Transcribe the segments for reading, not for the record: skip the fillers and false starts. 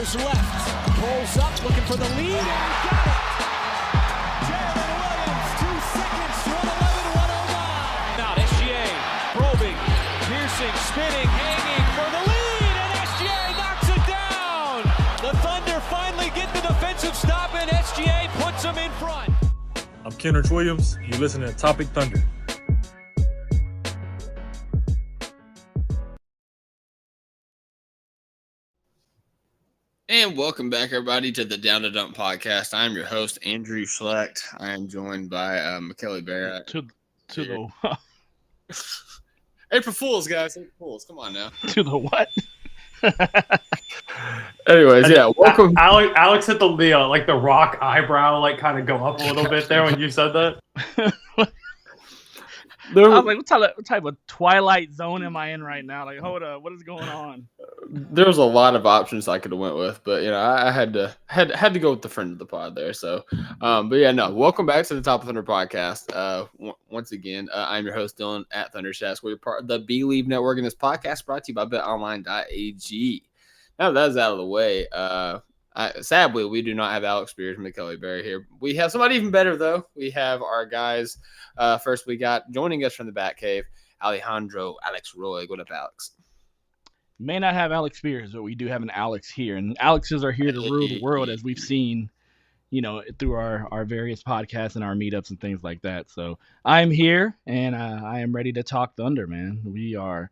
Goes left, pulls up, looking for the lead, and got it! Jalen Williams, 2 seconds to an 11-109. Now SGA, probing, piercing, spinning, hanging for the lead, and SGA knocks it down! The Thunder finally get the defensive stop, and SGA puts them in front. I'm Kenrich Williams. You're listening to Topic Thunder. And welcome back, everybody, to the Down to Dump podcast. I'm your host, Andrew Schlecht. I am joined by McKelly Barrett. To the April Fools, guys. April Fools. Come on now. to the what? Anyways, yeah, welcome. Alex hit the rock eyebrow kind of go up a little bit there when you said that. I was like, what type of Twilight Zone am I in right now? Like, hold up, what is going on? There was a lot of options I could have went with, but I had to go with the friend of the pod there. So, but yeah, no. Welcome back to the Top of Thunder podcast. Once again, I'm your host Dylan at Thundercast. We're part of the Believe Network, and this podcast brought to you by BetOnline.ag. Now that that's out of the way, sadly we do not have Alex Spears and McKelly Berry here. We have somebody even better though. We have our guys. First, we got joining us from the Batcave, Alejandro Alex Roy. What up, Alex? May not have Alex Spears, but we do have an Alex here, and Alexes are here to rule the world, as we've seen, through our various podcasts and our meetups and things like that. So I'm here, and I am ready to talk Thunder, man. We are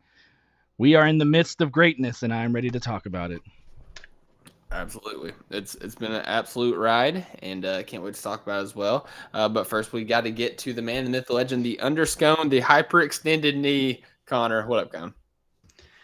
in the midst of greatness, and I'm ready to talk about it. Absolutely. It's been an absolute ride, and can't wait to talk about it as well. But first, we got to get to the man, the myth, the legend, the underscone, the hyperextended knee. Connor, what up, Con?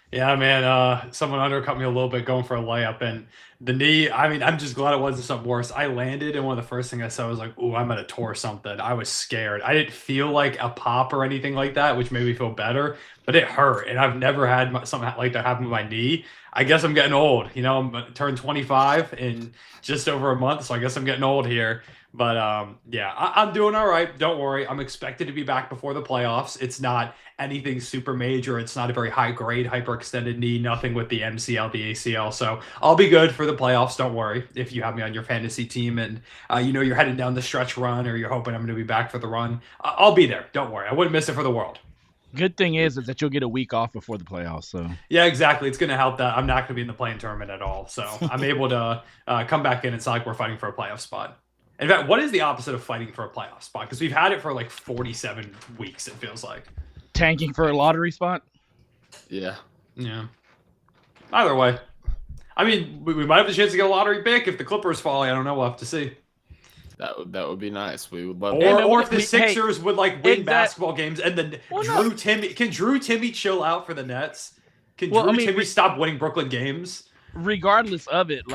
Yeah, man. Someone undercut me a little bit going for a layup, and the knee. I mean, I'm just glad it wasn't something worse. I landed, and one of the first things I saw was like, "Ooh, I'm gonna tore something." I was scared. I didn't feel like a pop or anything like that, which made me feel better, but it hurt, and I've never had something like that happen with my knee. I guess I'm getting old. I'm turned 25 in just over a month, so I guess I'm getting old here. But yeah, I'm doing all right. Don't worry. I'm expected to be back before the playoffs. It's not anything super major. It's not a very high grade hyperextended knee. Nothing with the MCL, the ACL. So I'll be good for the playoffs. Don't worry. If you have me on your fantasy team and you're heading down the stretch run, or you're hoping I'm going to be back for the run, I'll be there. Don't worry. I wouldn't miss it for the world. Good thing is that you'll get a week off before the playoffs. So yeah, exactly. It's going to help that I'm not going to be in the playing tournament at all. So I'm able to come back in. It's not like we're fighting for a playoff spot. In fact, what is the opposite of fighting for a playoff spot? Because we've had it for like 47 weeks, it feels like. Tanking for a lottery spot? Yeah. Either way. I mean, we might have the chance to get a lottery pick if the Clippers fall. I don't know. We'll have to see. That would be nice. We would love or if the Sixers would win basketball games, and then Drew Timmy chill out for the Nets? Can Drew Timmy stop winning Brooklyn games? Regardless of it,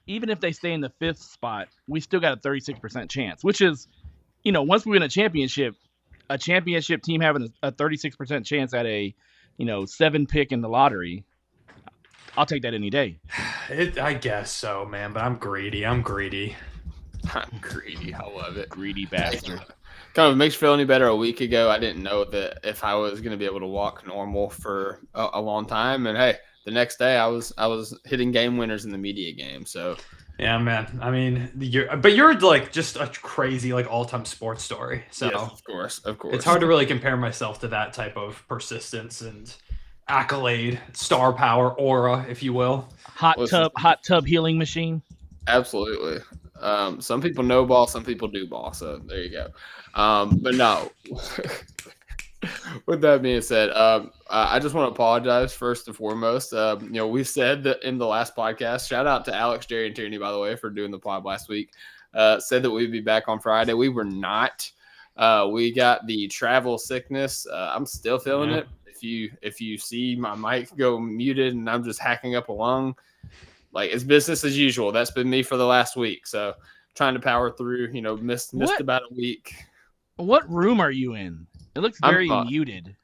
even if they stay in the 5th spot, we still got a 36% chance, which is, once we win a championship team having a 36% chance at a, 7 pick in the lottery, I'll take that any day. I guess so, man, but I'm greedy. I'm greedy. I love it. Greedy bastard. Kind of makes you feel any better. A week ago, I didn't know that if I was going to be able to walk normal for a long time. And hey, the next day I was hitting game winners in the media game. So yeah, man. I mean, you're like just a crazy all-time sports story. So yes, of course. It's hard to really compare myself to that type of persistence and accolade, star power, aura, if you will. Hot tub healing machine. Absolutely. Some people know ball, some people do ball. So there you go. But no. With that being said, I just want to apologize first and foremost. We said that in the last podcast, shout out to Alex, Jerry, and Tierney, by the way, for doing the pod last week. Said that we'd be back on Friday. We were not. We got the travel sickness. I'm still feeling it. If you see my mic go muted and I'm just hacking up a lung, it's business as usual. That's been me for the last week. So trying to power through. Missed about a week. What room are you in? It looks very muted.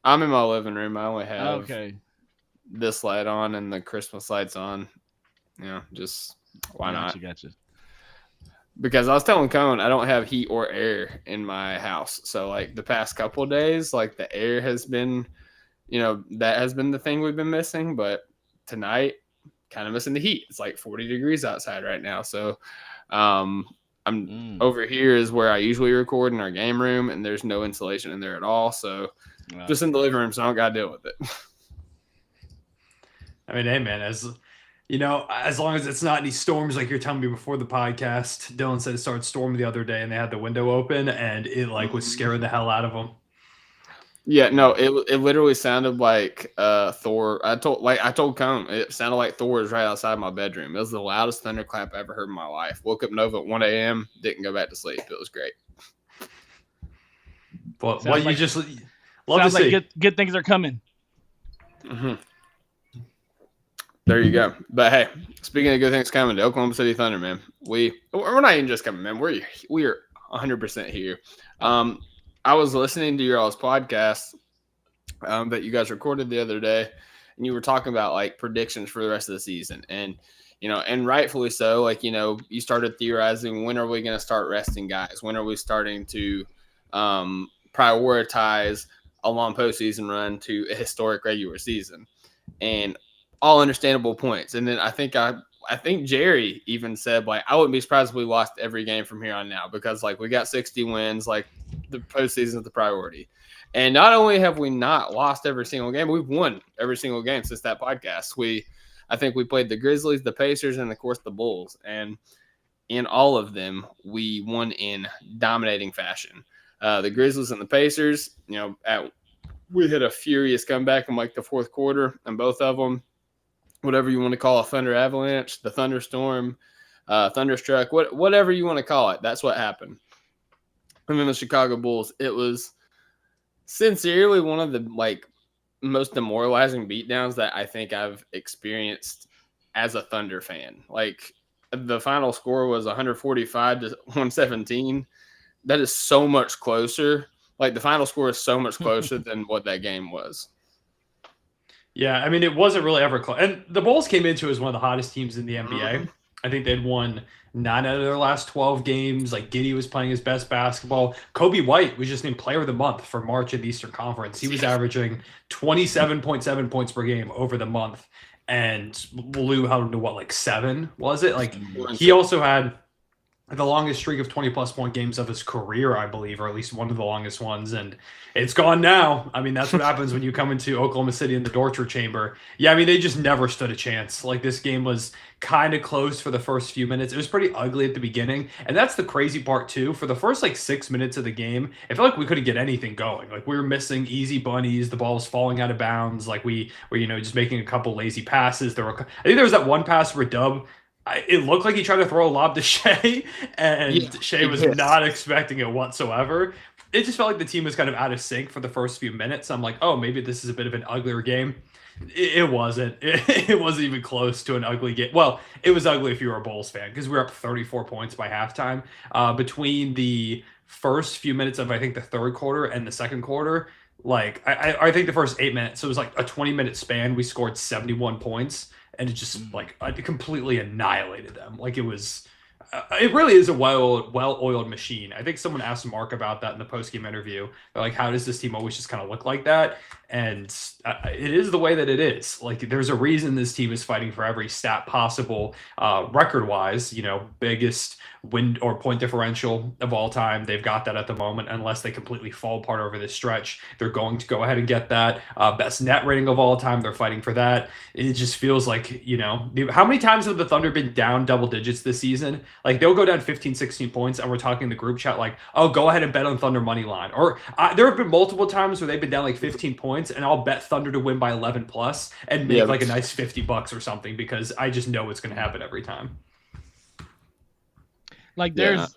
I'm in my living room. I only have this light on and the Christmas lights on. Just why not? Gotcha. Because I was telling Cone I don't have heat or air in my house. So the past couple of days, the air has been, that has been the thing we've been missing. But tonight, kind of missing the heat. It's like 40 degrees outside right now. So I'm over here is where I usually record in our game room, and there's no insulation in there at all. So just in the living room, so I don't got to deal with it. I mean, hey, man, as you know, as long as it's not any storms like you're telling me before the podcast. Dylan said it started storming the other day, and they had the window open, and it like was scaring the hell out of them. Yeah, no, it literally sounded like Thor. I told Cone, it sounded like Thor was right outside my bedroom. It was the loudest thunderclap I ever heard in my life. Woke up Nova at 1 a.m., didn't go back to sleep. It was great. Well, Sounds what like- you just love to Sounds see. like good things are coming. Mm-hmm. There you go. But hey, speaking of good things coming, to Oklahoma City Thunder, man, we're not even just coming, man. We are 100% here. I was listening to your all's podcast that you guys recorded the other day, and you were talking about like predictions for the rest of the season, and and rightfully so. Like you started theorizing, when are we going to start resting guys? When are we starting to prioritize a long postseason run to a historic regular season? And all understandable points. And then I think Jerry even said, like, I wouldn't be surprised if we lost every game from here on now, because like we got 60 wins, like the postseason is the priority. And not only have we not lost every single game, we've won every single game since that podcast. I think we played the Grizzlies, the Pacers, and of course the Bulls. And in all of them, we won in dominating fashion. The Grizzlies and the Pacers, we hit a furious comeback in like the fourth quarter in both of them. Whatever you want to call a thunder avalanche, the thunderstorm, thunderstruck, whatever you want to call it, that's what happened. And then the Chicago Bulls, it was sincerely one of the like most demoralizing beatdowns that I think I've experienced as a Thunder fan. Like the final score was 145 to 117. That is so much closer. Like the final score is so much closer than what that game was. Yeah, I mean, it wasn't really ever close. And the Bulls came into as one of the hottest teams in the NBA. Mm-hmm. I think they'd won 9 out of their last 12 games. Like Giddey was playing his best basketball. Kobe White was just named Player of the Month for March in the Eastern Conference. He was averaging 27.7 points per game over the month. And Lou held him to what, like 7, was it? Like he also had the longest streak of 20-plus point games of his career, I believe, or at least one of the longest ones. And it's gone now. I mean, that's what happens when you come into Oklahoma City in the torture chamber. Yeah, I mean, they just never stood a chance. Like, this game was kind of close for the first few minutes. It was pretty ugly at the beginning. And that's the crazy part, too. For the first, 6 minutes of the game, it felt like we couldn't get anything going. Like, we were missing easy bunnies. The ball was falling out of bounds. Like, we were, just making a couple lazy passes. I think there was that one pass where Dub, it looked like he tried to throw a lob to Shai, and Shai was not expecting it whatsoever. It just felt like the team was kind of out of sync for the first few minutes. I'm like, oh, maybe this is a bit of an uglier game. It wasn't. It wasn't even close to an ugly game. Well, it was ugly if you were a Bulls fan, because we were up 34 points by halftime. Between the first few minutes of, I think, the third quarter and the second quarter, I think the first 8 minutes, so it was like a 20-minute span, we scored 71 points. And it just it completely annihilated them. Like it was, it really is a well-oiled machine. I think someone asked Mark about that in the post-game interview. They're like, how does this team always just kind of look like that? And it is the way that it is. Like there's a reason this team is fighting for every stat possible, record-wise. Biggest win or point differential of all time. They've got that at the moment. Unless they completely fall apart over this stretch, they're going to go ahead and get that. Best net rating of all time. They're fighting for that. It just feels like, how many times have the Thunder been down double digits this season? Like they'll go down 15, 16 points, and we're talking in the group chat like, oh, go ahead and bet on Thunder money line. Or there have been multiple times where they've been down like 15 points, and I'll bet Thunder to win by 11 plus and make like a nice $50 or something, because I just know it's going to happen every time. Like there's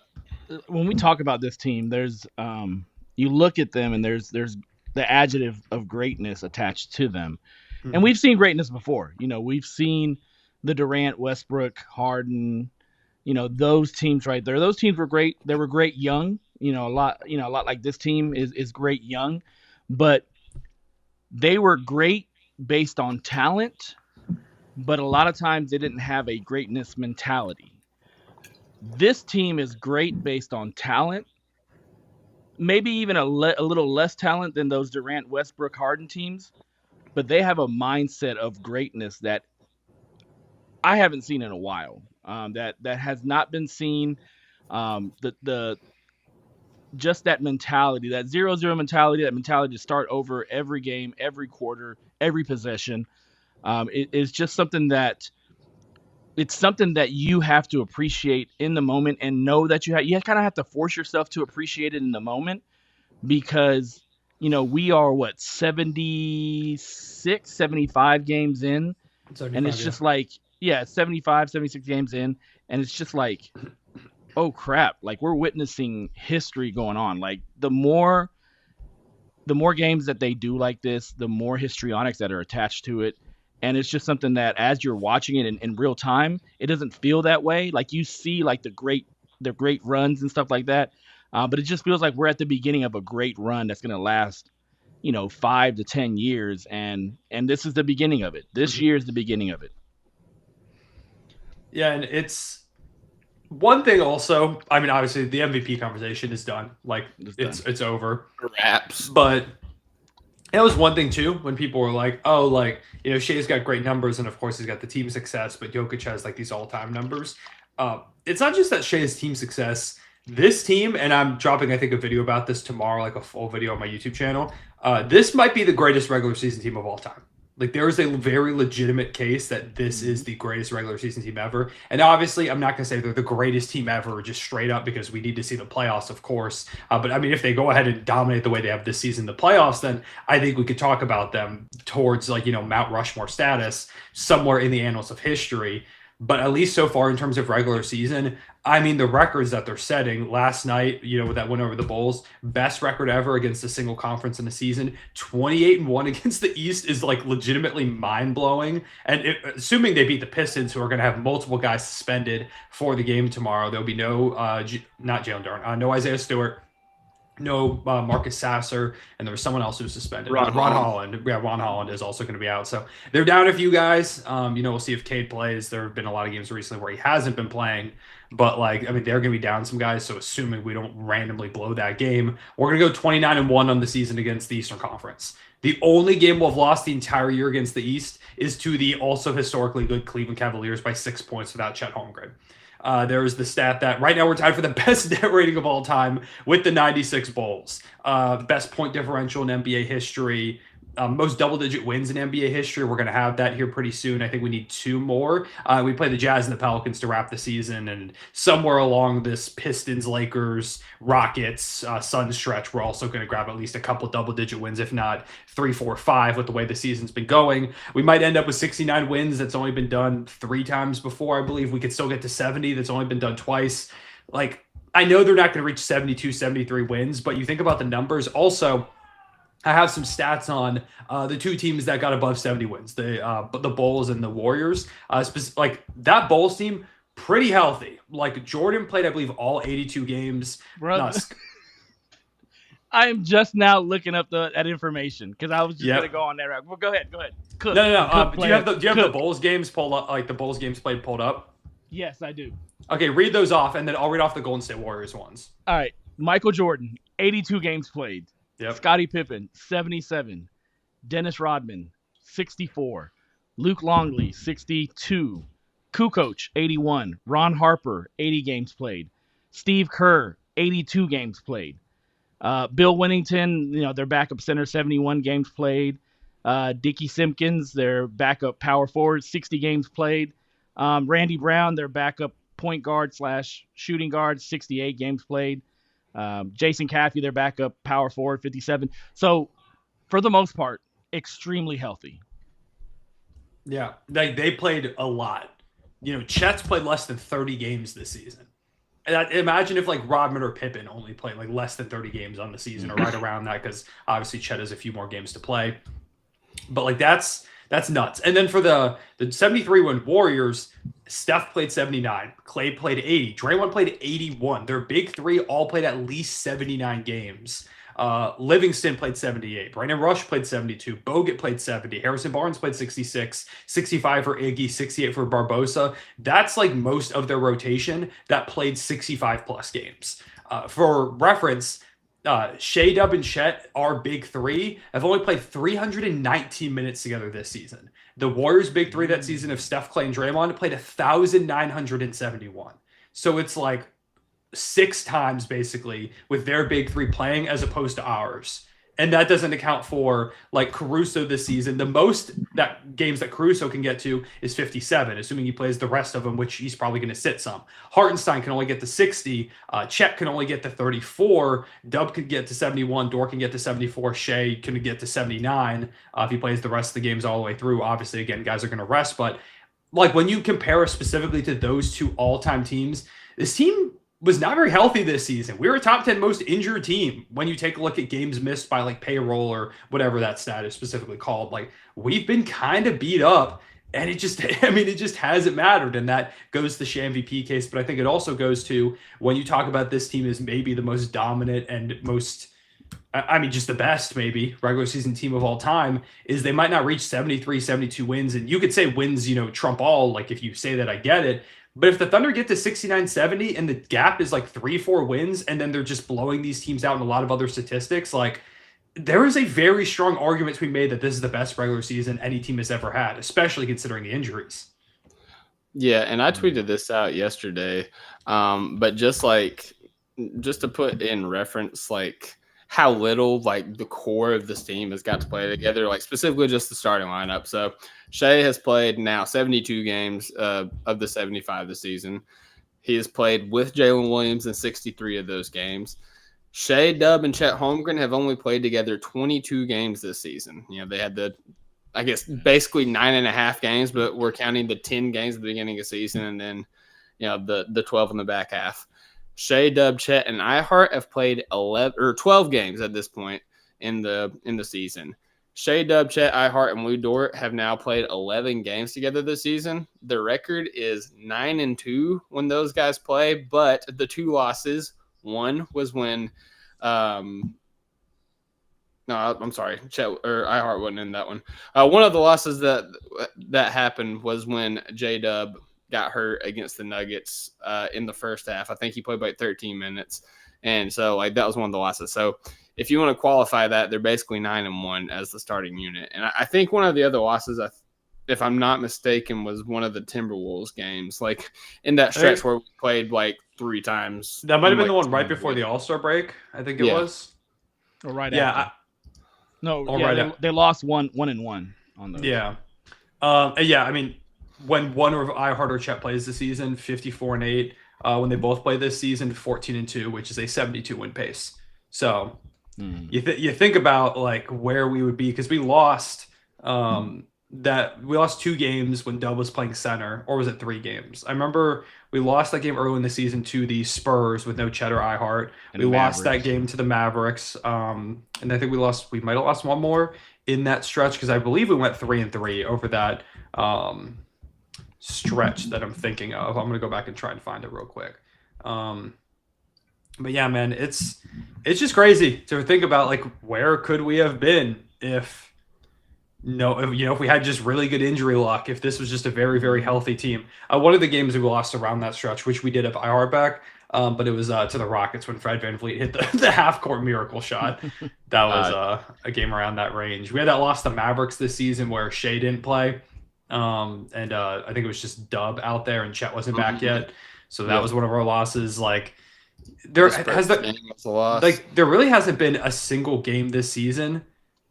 when we talk about this team, there's you look at them and there's the adjective of greatness attached to them. Mm-hmm. And we've seen greatness before. We've seen the Durant, Westbrook, Harden, those teams right there. Those teams were great. They were great young, a lot like this team is great young, but they were great based on talent, but a lot of times they didn't have a greatness mentality. This team is great based on talent, maybe even a little less talent than those Durant, Westbrook, Harden teams, but they have a mindset of greatness that I haven't seen in a while. That has not been seen. The just that mentality, that 0-0 mentality, that mentality to start over every game, every quarter, every possession. It is just something that you have to appreciate in the moment and know that you kind of have to force yourself to appreciate it in the moment, because we are 76, 75 games in, and it's just like 75, 76 games in, and it's just like, oh crap, like we're witnessing history going on. Like the more games that they do like this, the more histrionics that are attached to it. And it's just something that as you're watching it in real time, it doesn't feel that way. Like you see like the great runs and stuff like that. But it just feels like we're at the beginning of a great run that's going to last, 5 to 10 years. And this is the beginning of it. This year is the beginning of it. Yeah. And it's one thing also, I mean, obviously the MVP conversation is done. Like it's over. Wraps. But that was one thing too, when people were like, oh, like, Shai's got great numbers, and of course he's got the team success, but Jokic has like these all-time numbers. It's not just that Shai's team success. This team, and I'm dropping, I think, a video about this tomorrow, like a full video on my YouTube channel. This might be the greatest regular season team of all time. Like, there is a very legitimate case that this is the greatest regular season team ever. And obviously, I'm not going to say they're the greatest team ever just straight up, because we need to see the playoffs, of course. But, I mean, if they go ahead and dominate the way they have this season, the playoffs, then I think we could talk about them towards, like, Mount Rushmore status somewhere in the annals of history. But at least so far in terms of regular season, I mean, the records that they're setting last night, with that win over the Bulls, best record ever against a single conference in the season, 28-1 against the East is like legitimately mind blowing. And assuming they beat the Pistons, who are going to have multiple guys suspended for the game tomorrow, there'll be no, not Jalen Dort, no Isaiah Stewart, no Marcus Sasser, and there was someone else who was suspended. Ron Holland. Yeah, Ron Holland is also going to be out. So they're down a few guys. We'll see if Cade plays. There have been a lot of games recently where he hasn't been playing. But, they're going to be down some guys. So assuming we don't randomly blow that game, we're going to go 29-1 on the season against the Eastern Conference. The only game we've lost the entire year against the East is to the also historically good Cleveland Cavaliers by 6 points without Chet Holmgren. There's the stat that right now we're tied for the best net rating of all time with the 96 Bulls. Best point differential in NBA history. Most double-digit wins in NBA history. We're going to have that here pretty soon. I think we need 2 more. We play the Jazz and the Pelicans to wrap the season, and somewhere along this Pistons, Lakers, Rockets, Suns stretch, we're also going to grab at least a couple double-digit wins, if not 3, 4, 5, with the way the season's been going. We might end up with 69 wins. That's only been done 3 times before, I believe. We could still get to 70. That's only been done twice. I know they're not going to reach 72, 73 wins, but you think about the numbers. Also, I have some stats on the 2 teams that got above 70 wins, the Bulls and the Warriors. That Bulls team, pretty healthy. Like, Jordan played, I believe, all 82 games. Brother, I am just now looking up that information because I was just going to go on that route. Well, go ahead. Cook. No. Do you have the Bulls games pulled up? Like the Bulls games played pulled up? Yes, I do. Okay, read those off, and then I'll read off the Golden State Warriors ones. All right, Michael Jordan, 82 games played. Yep. Scottie Pippen, 77. Dennis Rodman, 64. Luke Longley, 62. Kukoc, 81. Ron Harper, 80 games played. Steve Kerr, 82 games played. Bill Winnington, their backup center, 71 games played. Dickie Simpkins, their backup power forward, 60 games played. Randy Brown, their backup point guard / shooting guard, 68 games played. Jason Caffey, their backup power forward, 57. So, for the most part, extremely healthy. Yeah, they played a lot. Chet's played less than 30 games this season. And imagine if Rodman or Pippen only played less than 30 games on the season, or right around that, because obviously Chet has a few more games to play. But that's nuts. And then for the 73-win Warriors, Steph played 79. Clay played 80. Draymond played 81. Their big 3 all played at least 79 games. Livingston played 78. Brandon Rush played 72. Bogut played 70. Harrison Barnes played 66. 65 for Iggy. 68 for Barbosa. That's most of their rotation that played 65-plus games. For reference, Shai, Dub, and Chet, our big three, have only played 319 minutes together this season. The Warriors' big three that season of Steph, Clay, and Draymond played 1,971. So it's like 6 times basically with their big three playing as opposed to ours. And that doesn't account for like Caruso this season. The most that games that Caruso can get to is 57, assuming he plays the rest of them, which he's probably going to sit some. Hartenstein can only get to 60. Chet can only get to 34. Dub could get to 71. Dort can get to 74. Shai can get to 79 if he plays the rest of the games all the way through. Obviously, again, guys are going to rest. But like when you compare us specifically to those two all-time teams, this team was not very healthy this season. We were a top 10 most injured team when you take a look at games missed by like payroll or whatever that stat is specifically called. Like we've been kind of beat up and it just, I mean, it just hasn't mattered. And that goes to the Shai MVP case. But I think it also goes to when you talk about this team as maybe the most dominant and most, I mean, just the best maybe regular season team of all time is they might not reach 73, 72 wins. And you could say wins, trump all. Like if you say that, I get it. But if the Thunder get to 69, 70 and the gap is like 3-4 wins and then they're just blowing these teams out in a lot of other statistics, like there is a very strong argument to be made that this is the best regular season any team has ever had, especially considering the injuries. Yeah, and I tweeted this out yesterday, but just to put in reference, like how little like the core of this team has got to play together, like specifically just the starting lineup. So Shai has played now 72 games of the 75 this season. He has played with Jalen Williams in 63 of those games. Shai, Dub, and Chet Holmgren have only played together 22 games this season. They had basically 9.5 games, but we're counting the 10 games at the beginning of the season and then, the 12 in the back half. Shai, Dub, Chet, and iHeart have played 12 games at this point in the season. Shai, Dub, Chet, iHeart, and Lou Dort have now played 11 games together this season. The record is 9-2 when those guys play, but the 2 losses, one was when no, I'm sorry, Chet or iHeart wasn't in that one. One of the losses that happened was when J-Dub got hurt against the Nuggets in the first half. I think he played like 13 minutes. And so like that was one of the losses. So if you want to qualify that, they're basically 9-1 as the starting unit. And I think one of the other losses, if I'm not mistaken, was one of the Timberwolves games, like in that stretch where we played like 3 times. That might have been the one right before the All-Star break, I think it was. Or right after. They lost 1-1 on those. Yeah. I mean, when one of iHeart or Chet plays this season, 54-8. When they both play this season, 14-2, which is a 72-win pace. So you think about like where we would be, because we lost we lost 2 games when Dub was playing center, or was it 3 games? I remember we lost that game early in the season to the Spurs with no Chet or iHeart. We lost that game to the Mavericks, and I think we might have lost one more in that stretch, because I believe we went 3-3 over that stretch that I'm thinking of. I'm gonna go back and try and find it real quick. But yeah, man, it's just crazy to think about like where could we have been if we had just really good injury luck, if this was just a very, very healthy team. One of the games we lost around that stretch, which we did have iHeart back, but it was to the Rockets when Fred VanVleet hit the half-court miracle shot. That was a game around that range. We had that loss to Mavericks this season where Shai didn't play. I think it was just Dub out there and Chet wasn't back yet. So that was one of our losses. Like there really hasn't been a single game this season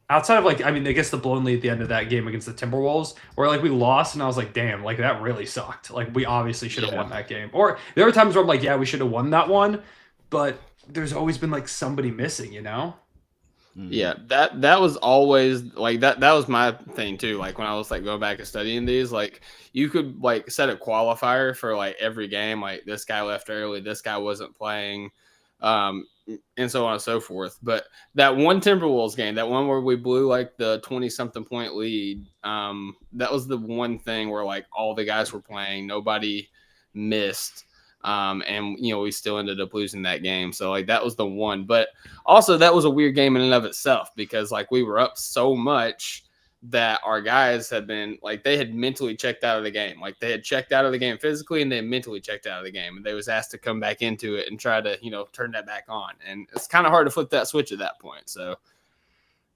outside of I guess the blown lead at the end of that game against the Timberwolves where like we lost and I was like, damn, like that really sucked. Like we obviously should have won that game. Or there were times where I'm like, yeah, we should have won that one, but there's always been like somebody missing, Yeah, that was always like that was my thing too. Like when I was like going back and studying these, like you could like set a qualifier for like every game, like this guy left early, this guy wasn't playing, and so on and so forth. But that one Timberwolves game, that one where we blew like the 20-something point lead, that was the one thing where like all the guys were playing, nobody missed. And we still ended up losing that game. So like that was the one, but also that was a weird game in and of itself because like we were up so much that our guys had been like, they had mentally checked out of the game. Like they had checked out of the game physically and they mentally checked out of the game. And they was asked to come back into it and try to, turn that back on. And it's kind of hard to flip that switch at that point. So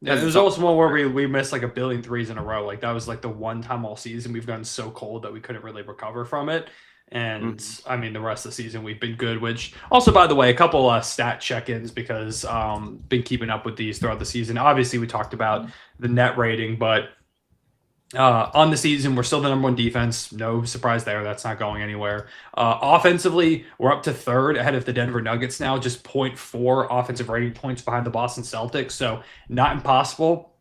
yeah, there's also one where we missed like 1 billion threes in a row. Like that was like the one time all season we've gotten so cold that we couldn't really recover from it. And I mean, the rest of the season we've been good, which also, by the way, a couple stat check-ins because been keeping up with these throughout the season. Obviously, we talked about the net rating, but on the season, we're still the number 1 defense. No surprise there. That's not going anywhere. Offensively, we're up to 3rd ahead of the Denver Nuggets now, just 0.4 offensive rating points behind the Boston Celtics. So not impossible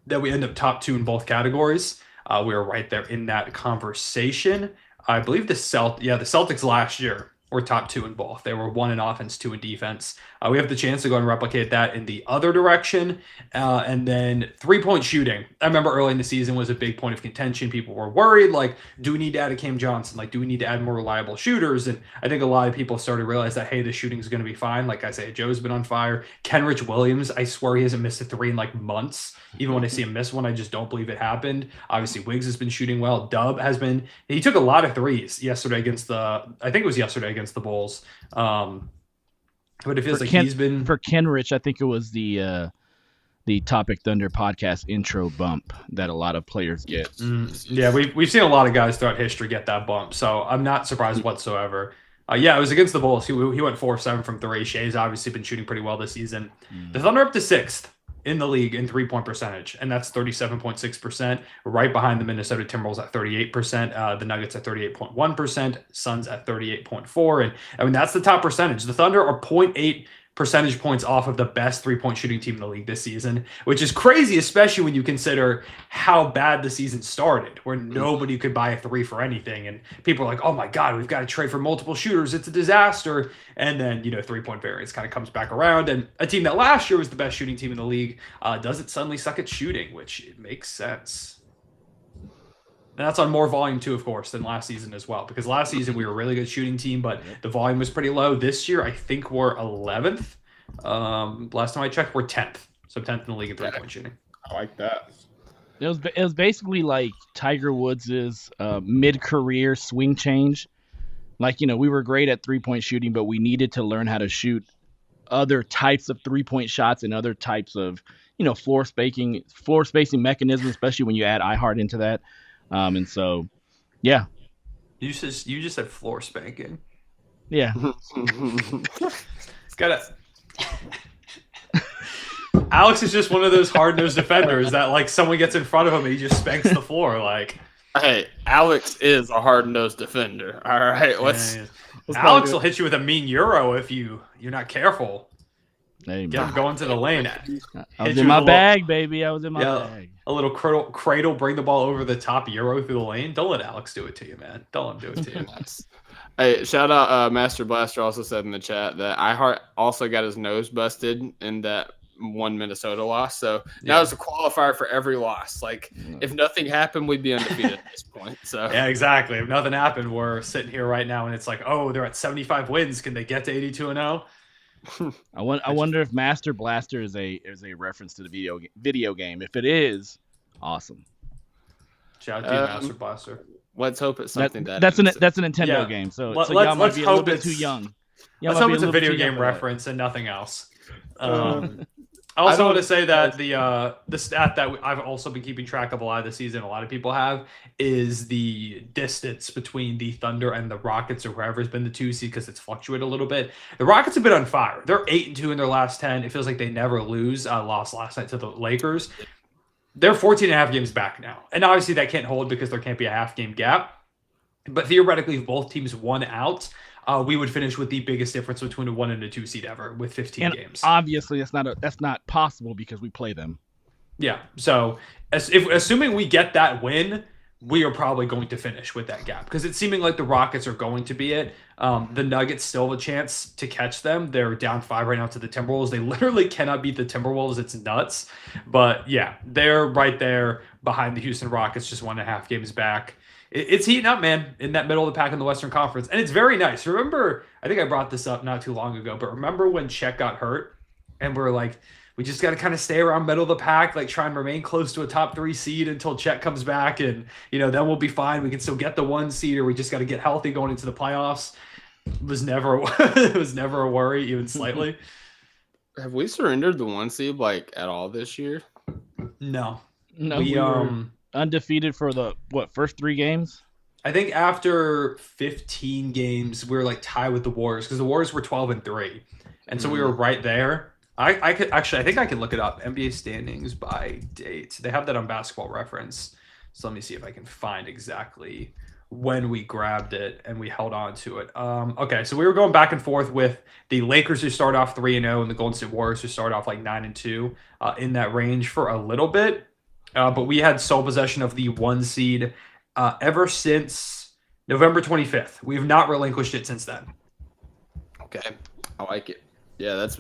that we end up top 2 in both categories. We were right there in that conversation. I believe the Celtics last year were top 2 in both. They were 1 in offense, 2 in defense. We have the chance to go and replicate that in the other direction. And then 3-point shooting. I remember early in the season was a big point of contention. People were worried, like, do we need to add a Cam Johnson? Like, do we need to add more reliable shooters? And I think a lot of people started to realize that, hey, the shooting is going to be fine. Like I say, Joe's been on fire. Kenrich Williams, I swear he hasn't missed a 3 in like months. Even when I see him miss one, I just don't believe it happened. Obviously, Wiggs has been shooting well. Dub has been. He took a lot of threes yesterday against the Bulls. But it feels like he's been for Kenrich. I think it was the Topic Thunder podcast intro bump that a lot of players get. Yeah, we've seen a lot of guys throughout history get that bump, so I'm not surprised whatsoever. It was against the Bulls. He went 4-7 from 3. Shai's obviously been shooting pretty well this season. The Thunder up to 6th in the league in 3-point percentage, and that's 37.6%, right behind the Minnesota Timberwolves at 38%, the Nuggets at 38.1%, Suns at 38.4%, and I mean that's the top percentage. The Thunder are 0.8 percentage points off of the best 3-point shooting team in the league this season, which is crazy, especially when you consider how bad the season started, where nobody could buy a 3 for anything, and people are like, oh my god, we've got to trade for multiple shooters, it's a disaster. And then 3-point variance kind of comes back around, and a team that last year was the best shooting team in the league doesn't suddenly suck at shooting, which it makes sense. And that's on more volume too, of course, than last season as well. Because last season we were a really good shooting team, but the volume was pretty low. This year, I think we're 11th. Last time I checked, we're 10th. So 10th in the league in 3-point shooting. I like that. It was basically like Tiger Woods' mid-career swing change. Like, we were great at 3-point shooting, but we needed to learn how to shoot other types of 3-point shots and other types of, floor spacing mechanisms, especially when you add iHeart into that. And so, yeah. You just said floor spanking. Yeah. It's got Alex is just one of those hard-nosed defenders that like someone gets in front of him and he just spanks the floor. Like, hey, Alex is a hard-nosed defender. All right, Alex will hit you with a mean euro if you're not careful. Hey, Get him going to the lane. I was in my bag, baby. I was in my bag. A little cradle, bring the ball over the top, euro through the lane. Don't let Alex do it to you, man. Don't let him do it to you. Hey, shout out Master Blaster also said in the chat that iHeart also got his nose busted in that one Minnesota loss. So that was a qualifier for every loss. Like, if nothing happened, we'd be undefeated at this point. So yeah, exactly. If nothing happened, we're sitting here right now and it's like, oh, they're at 75 wins. Can they get to 82-0? I wonder if Master Blaster is a reference to the video game. If it is, awesome. Shout out to you, Master Blaster. Let's hope it's something that's a Nintendo game. So y'all might be a little bit too young. Let's hope it's a video game reference and nothing else. I also want to say that the stat that I've also been keeping track of a lot of the season, a lot of people have, is the distance between the Thunder and the Rockets or whoever's been the 2 seed, because it's fluctuated a little bit. The Rockets have been on fire. They're 8-2 in their last 10. It feels like they never lose. Lost last night to the Lakers. They're 14.5 games back now. And obviously that can't hold because there can't be a half-game gap. But theoretically, if both teams won out, we would finish with the biggest difference between a 1 and a 2 seed ever with 15 games. Obviously, that's not possible because we play them. Yeah. So assuming we get that win, we are probably going to finish with that gap because it's seeming like the Rockets are going to be it. The Nuggets still have a chance to catch them. They're down 5 right now to the Timberwolves. They literally cannot beat the Timberwolves. It's nuts. But yeah, they're right there behind the Houston Rockets, just 1.5 games back. It's heating up, man, in that middle of the pack in the Western Conference. And it's very nice. Remember, I think I brought this up not too long ago, but remember when Chet got hurt and we we just got to kind of stay around middle of the pack, like try and remain close to a top 3 seed until Chet comes back, and then we'll be fine. We can still get the 1 seed, or we just got to get healthy going into the playoffs. It was never a worry, even slightly. Have we surrendered the 1 seed like at all this year? No, we were undefeated for the first 3 games. I think after 15 games, we were like tied with the Warriors because the Warriors were 12-3, and so we were right there. I think I could look it up. NBA standings by date. They have that on Basketball Reference. So let me see if I can find exactly when we grabbed it and we held on to it. Okay, so we were going back and forth with the Lakers who start off 3-0 and the Golden State Warriors who start off like 9-2 in that range for a little bit. But we had sole possession of the 1 seed ever since November 25th. We have not relinquished it since then. Okay, I like it. Yeah, it's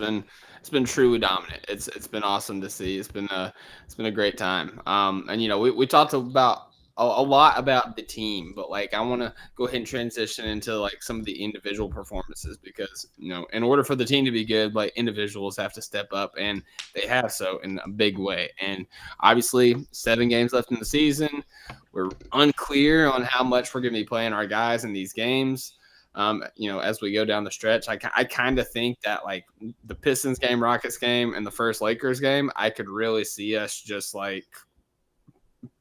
been truly dominant. It's been awesome to see. It's been a great time. And we talked about a lot about the team, but like I want to go ahead and transition into like some of the individual performances because in order for the team to be good, like individuals have to step up, and they have so in a big way. And obviously, 7 games left in the season. We're unclear on how much we're going to be playing our guys in these games. As we go down the stretch, I kind of think that like the Pistons game, Rockets game, and the first Lakers game, I could really see us just like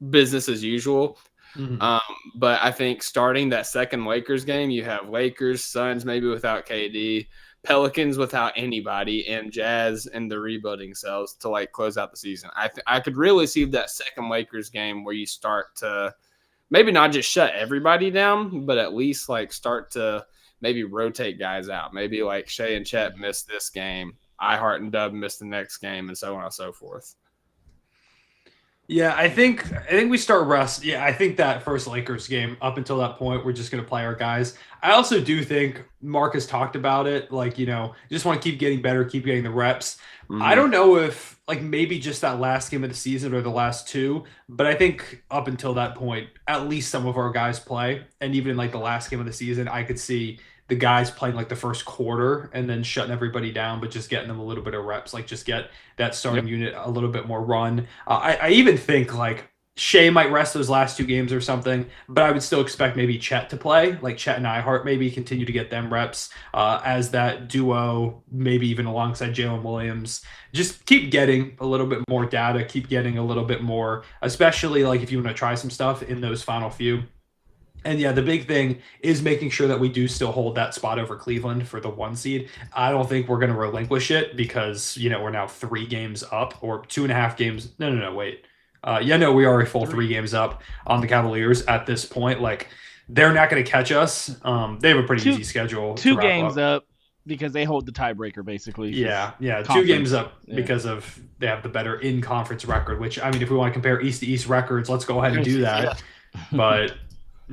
business as usual. Mm-hmm. But I think starting that second Lakers game, you have Lakers, Suns maybe without KD, Pelicans without anybody, and Jazz and the rebuilding selves to like close out the season. I could really see that second Lakers game where you start to maybe not just shut everybody down, but at least like start to maybe rotate guys out. Maybe like Shai and Chet missed this game, iHeart and Dub missed the next game, and so on and so forth. Yeah, I think we start rest. Yeah, I think that first Lakers game, up until that point, we're just going to play our guys. I also do think Mark has talked about it. Like, just want to keep getting better, keep getting the reps. Mm-hmm. I don't know if like maybe just that last game of the season or the last 2, but I think up until that point, at least some of our guys play. And even in like the last game of the season, I could see the guys playing like the first quarter and then shutting everybody down, but just getting them a little bit of reps, like just get that starting unit a little bit more run. I even think like Shai might rest those last 2 games or something, but I would still expect maybe Chet to play, like Chet and iHeart maybe continue to get them reps as that duo, maybe even alongside Jalen Williams. Just keep getting a little bit more data, keep getting a little bit more, especially like if you want to try some stuff in those final few. And yeah, the big thing is making sure that we do still hold that spot over Cleveland for the 1 seed. I don't think we're going to relinquish it because, we're now 3 games up or 2.5 games. No, wait. We are a full 3 games up on the Cavaliers at this point. Like, they're not going to catch us. They have a pretty easy schedule. 2 games up because they hold the tiebreaker, basically. Yeah. 2 games up because of they have the better in-conference record, which, I mean, if we want to compare East-to-East records, let's go ahead and do that. But...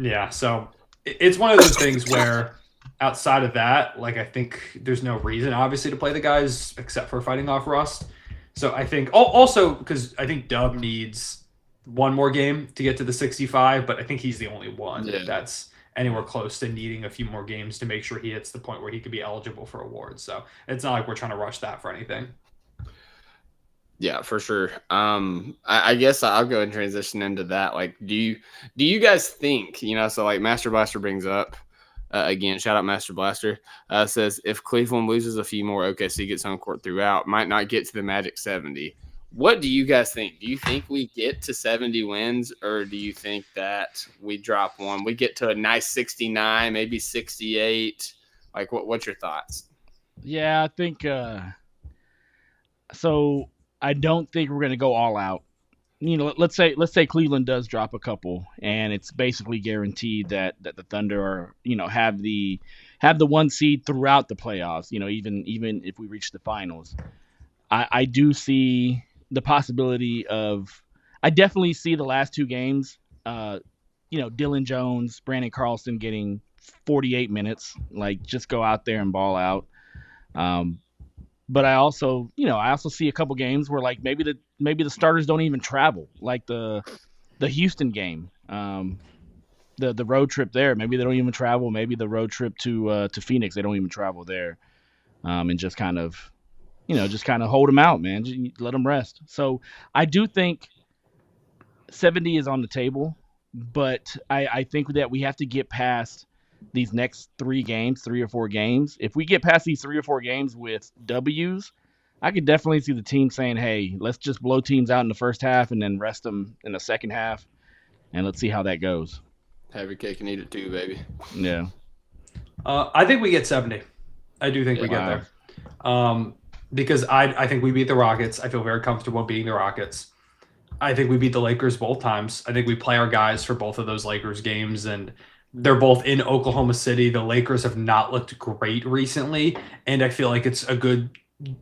yeah, so it's one of those things where outside of that, like I think there's no reason obviously to play the guys except for fighting off rust. So I think also because I think Dub needs 1 more game to get to the 65, but I think he's the only one that's anywhere close to needing a few more games to make sure he hits the point where he could be eligible for awards. So it's not like we're trying to rush that for anything. Yeah, for sure. I guess I'll go and transition into that. Like, do you guys think, so like Master Blaster brings up, again, shout out Master Blaster, says if Cleveland loses a few more, OKC gets home court throughout, might not get to the Magic 70. What do you guys think? Do you think we get to 70 wins, or do you think that we drop 1? We get to a nice 69, maybe 68? Like, what's your thoughts? Yeah, I think so. I don't think we're going to go all out. Let's say Cleveland does drop a couple, and it's basically guaranteed that the Thunder are, have the 1 seed throughout the playoffs. Even if we reach the finals, I do see the possibility of. I definitely see the last 2 games. Dylan Jones, Brandon Carlson getting 48 minutes. Like, just go out there and ball out. But I also see a couple games where like maybe the starters don't even travel, like the Houston game, the road trip there. Maybe they don't even travel. Maybe the road trip to Phoenix, they don't even travel there, and just kind of just kind of hold them out, man. Just let them rest. So I do think 70 is on the table, but I think that we have to get past these next 3 or 4 games. If we get past these 3 or 4 games with W's, I could definitely see the team saying, hey, let's just blow teams out in the first half and then rest them in the second half, and let's see how that goes. Have your cake and eat it too, baby. Yeah. I think we get 70. I do think we get there. Because I think we beat the Rockets. I feel very comfortable beating the Rockets. I think we beat the Lakers both times. I think we play our guys for both of those Lakers games, and they're both in Oklahoma City. The Lakers have not looked great recently, and I feel like it's a good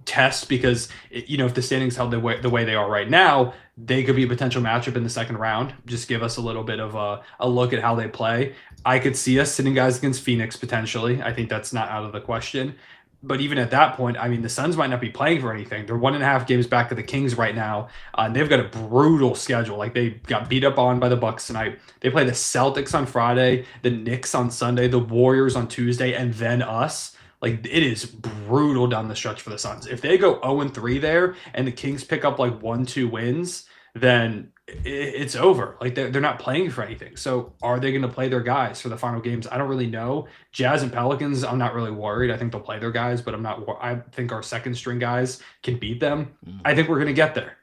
test because, if the standings held the way they are right now, they could be a potential matchup in the second round. Just give us a little bit of a look at how they play. I could see us sitting guys against Phoenix potentially. I think that's not out of the question. But even at that point, I mean, the Suns might not be playing for anything. They're 1.5 games back to the Kings right now. And they've got a brutal schedule. Like, they got beat up on by the Bucks tonight. They play the Celtics on Friday, the Knicks on Sunday, the Warriors on Tuesday, and then us. Like, it is brutal down the stretch for the Suns. If they go 0-3 there and the Kings pick up like 1-2 wins, then it's over. Like, they're not playing for anything. So are they going to play their guys for the final games? I don't really know. Jazz and Pelicans, I'm not really worried. I think they'll play their guys, but I think our second string guys can beat them. I think we're going to get there.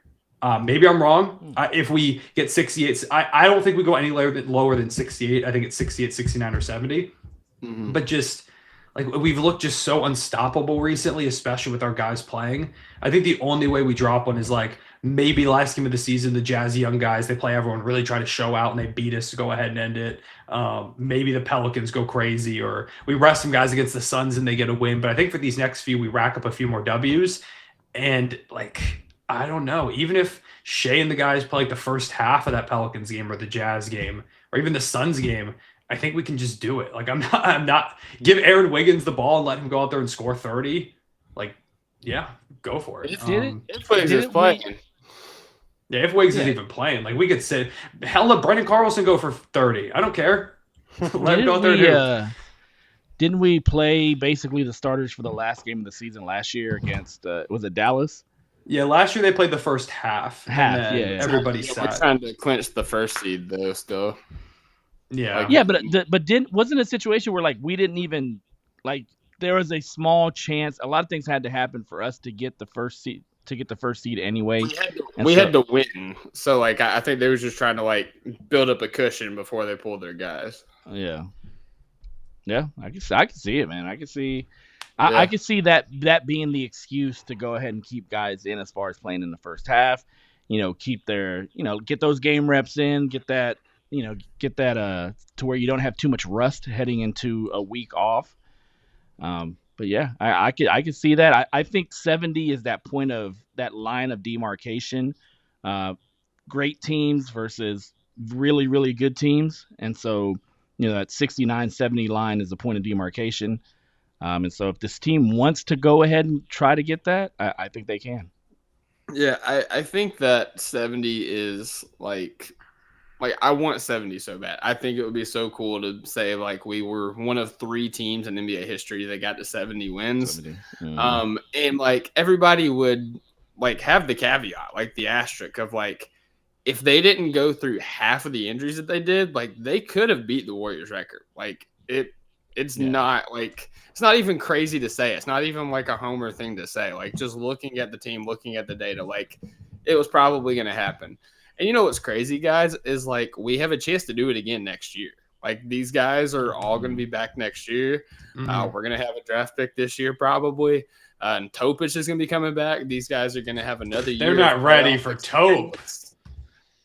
Maybe I'm wrong. If we get 68, I don't think we go any lower than 68. I think it's 68, 69, or 70. But just like, we've looked just so unstoppable recently, especially with our guys playing. I think the only way we drop one is like maybe last game of the season, the Jazz young guys, they play everyone, really try to show out, and they beat us to go ahead and end it. Maybe the Pelicans go crazy, or we rest some guys against the Suns and they get a win. But I think for these next few, we rack up a few more W's. And like, I don't know, even if Shai and the guys play like the first half of that Pelicans game or the Jazz game or even the Suns game, I think we can just do it. Like, I'm not give Aaron Wiggins the ball and let him go out there and score 30. Like, yeah, go for it. If Wiggins is playing. Yeah, if Wiggs is even playing, like, we could say, hell, let Brendan Carlson go for 30. I don't care. Let him go out there. Didn't we play basically the starters for the last game of the season last year against, was it Dallas? Yeah, last year they played the first half. Everybody sat. We're trying to clinch the first seed, though, still. Yeah. But wasn't a situation where, like, we didn't even, like, there was a small chance, a lot of things had to happen for us to get the first seed anyway. We had to win. So, like, I think they were just trying to, like, build up a cushion before they pulled their guys. Yeah. Yeah, I can see it, man. I can see that being the excuse to go ahead and keep guys in as far as playing in the first half. Keep their, get those game reps in, get that to where you don't have too much rust heading into a week off. But yeah, I could see that. I think 70 is that point of that line of demarcation. Great teams versus really, really good teams. And so, that 69-70 line is the point of demarcation. And so if this team wants to go ahead and try to get that, I think they can. Yeah, I think that 70 is like I want 70 so bad. I think it would be so cool to say, like, we were one of 3 teams in NBA history that got to 70 wins. 70. Mm-hmm. And like, everybody would like have the caveat, like the asterisk of like, if they didn't go through half of the injuries that they did, like, they could have beat the Warriors record. Like, it's not like, it's not even crazy to say. It's not even like a homer thing to say. Like, just looking at the team, looking at the data, like, it was probably going to happen. And you know what's crazy, guys, is like, we have a chance to do it again next year. Like, these guys are all going to be back next year. Mm-hmm. We're going to have a draft pick this year probably. And Topic is going to be coming back. These guys are going to have another year. They're not ready for Tope.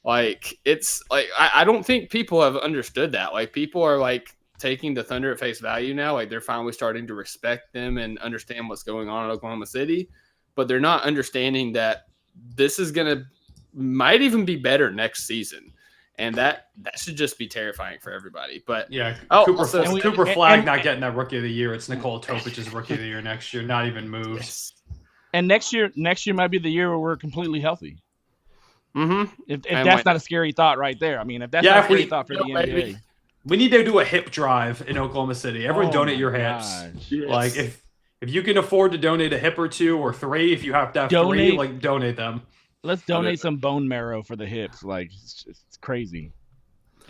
Like, it's like, I don't think people have understood that. Like, people are like taking the Thunder at face value now. Like, they're finally starting to respect them and understand what's going on in Oklahoma City. But they're not understanding that this is going to might even be better next season. And that should just be terrifying for everybody. But yeah, Cooper Flagg not getting that Rookie of the Year. It's Nikola Topic's Rookie of the Year next year. Not even moves. Yes. And next year might be the year where we're completely healthy. Mm-hmm. If that's not a scary thought right there. I mean, if that's not a scary thought for the NBA. We need to do a hip drive in Oklahoma City. Everyone donate your hips. Yes. Like, if If you can afford to donate a hip or 2 or 3, if you have to have 3, like donate them. Let's donate some bone marrow for the hips. Like it's crazy.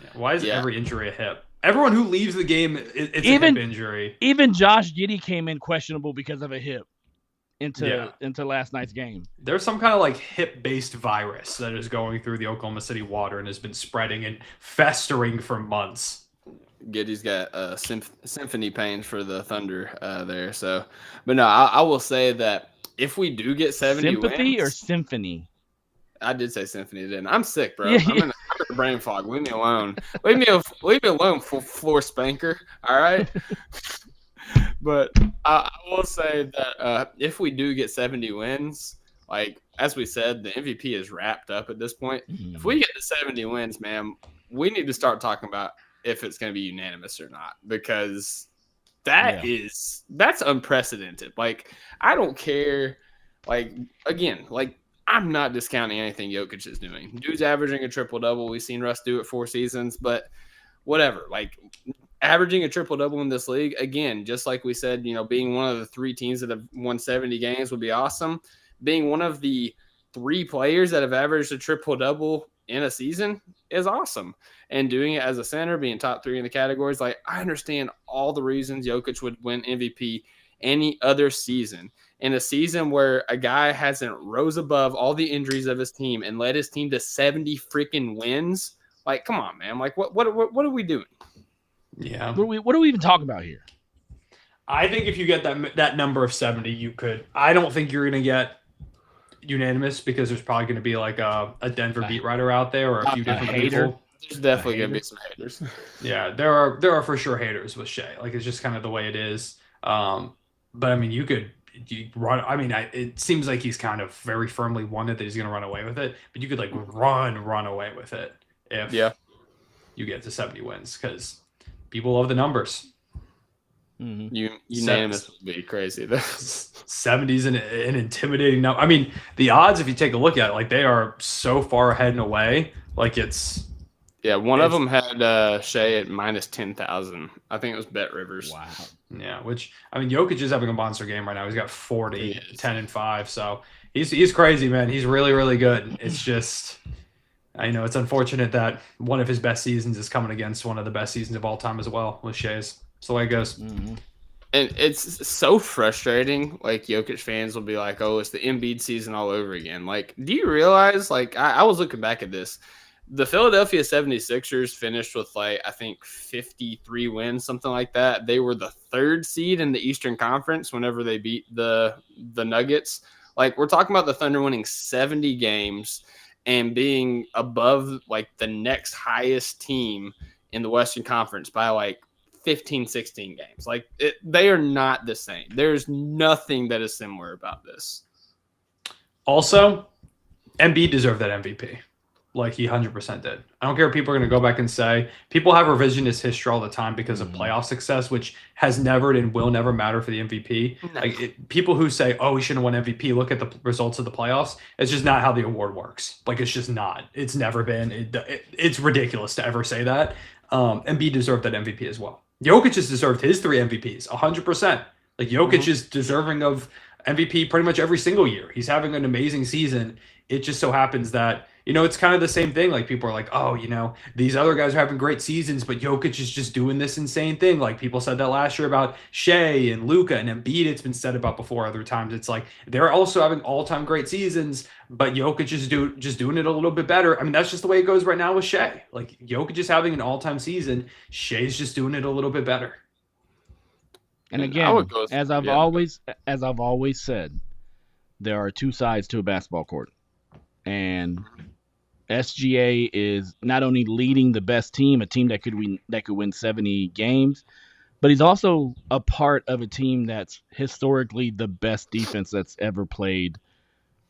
Yeah. Why is every injury a hip? Everyone who leaves the game, it's a hip injury. Even Josh Giddey came in questionable because of a hip into last night's game. There's some kind of like hip-based virus that is going through the Oklahoma City water and has been spreading and festering for months. Giddey's got symphony pains for the Thunder there. So, but no, I will say that if we do get 70 Sympathy wins, or symphony? I did say symphony, didn't I? I'm sick, bro. I'm in a brain fog. Leave me alone. Leave me alone, floor spanker. All right. But I will say that if we do get 70 wins, like as we said, the MVP is wrapped up at this point. Mm-hmm. If we get to 70 wins, man, we need to start talking about if it's going to be unanimous or not, because that's unprecedented. Like, I don't care. Like, again, like, I'm not discounting anything Jokic is doing. Dude's averaging a triple-double. We've seen Russ do it 4 seasons, but whatever. Like, averaging a triple-double in this league, again, just like we said, you know, being one of the 3 teams that have won 70 games would be awesome. Being one of the 3 players that have averaged a triple-double in a season is awesome. And doing it as a center, being top 3 in the categories, like, I understand all the reasons Jokic would win MVP any other season. In a season where a guy hasn't rose above all the injuries of his team and led his team to 70 freaking wins, like, come on, man. Like, what are we doing? Yeah. What are we even talking about here? I think if you get that number of 70, you could. I don't think you're going to get unanimous because there's probably going to be like a Denver beat writer out there or a few different people. There's definitely going to be some haters. Yeah, there are for sure haters with Shai. Like, it's just kind of the way it is. But I mean, you run. I mean, it seems like he's kind of very firmly wanted that he's going to run away with it. But you could like run away with it if you get to 70 wins because people love the numbers. Mm-hmm. Unanimous would be crazy. 70 is an intimidating number. I mean, the odds, if you take a look at it, like they are so far ahead and away. Like it's. Yeah, one of them had Shai at minus 10,000. I think it was Bet Rivers. Wow. Yeah, which, I mean, Jokic is having a monster game right now. He's got 40, 10 and 5. So he's crazy, man. He's really, really good. It's just, I know it's unfortunate that one of his best seasons is coming against one of the best seasons of all time as well with Shai's. That's the way it goes. Mm-hmm. And it's so frustrating. Like, Jokic fans will be like, oh, it's the Embiid season all over again. Like, do you realize, like, I was looking back at this. The Philadelphia 76ers finished with, like, I think 53 wins, something like that. They were the 3rd seed in the Eastern Conference whenever they beat the Nuggets. Like, we're talking about the Thunder winning 70 games and being above, like, the next highest team in the Western Conference by, like, 15, 16 games. Like, they are not the same. There's nothing that is similar about this. Also, Embiid deserved that MVP. Like he 100% did. I don't care if people are going to go back and say. People have revisionist history all the time because of playoff success, which has never and will never matter for the MVP. No. Like people who say, "Oh, he shouldn't have won MVP," look at the results of the playoffs. It's just not how the award works. Like it's just not. It's never been. It's ridiculous to ever say that. Embiid deserved that MVP as well. Jokic has deserved his 3 MVPs 100%. Like Jokic is deserving of MVP pretty much every single year. He's having an amazing season. It just so happens that, you know, it's kind of the same thing. Like people are like, oh, you know, these other guys are having great seasons, but Jokic is just doing this insane thing. Like people said that last year about Shai and Luka and Embiid. It's been said about before other times. It's like they're also having all-time great seasons, but Jokic is just doing it a little bit better. I mean, that's just the way it goes right now with Shai. Like Jokic is having an all-time season. Shai's just doing it a little bit better. And again, as I've always said, there are 2 sides to a basketball court. And SGA is not only leading the best team, a team that could win 70 games, but he's also a part of a team that's historically the best defense that's ever played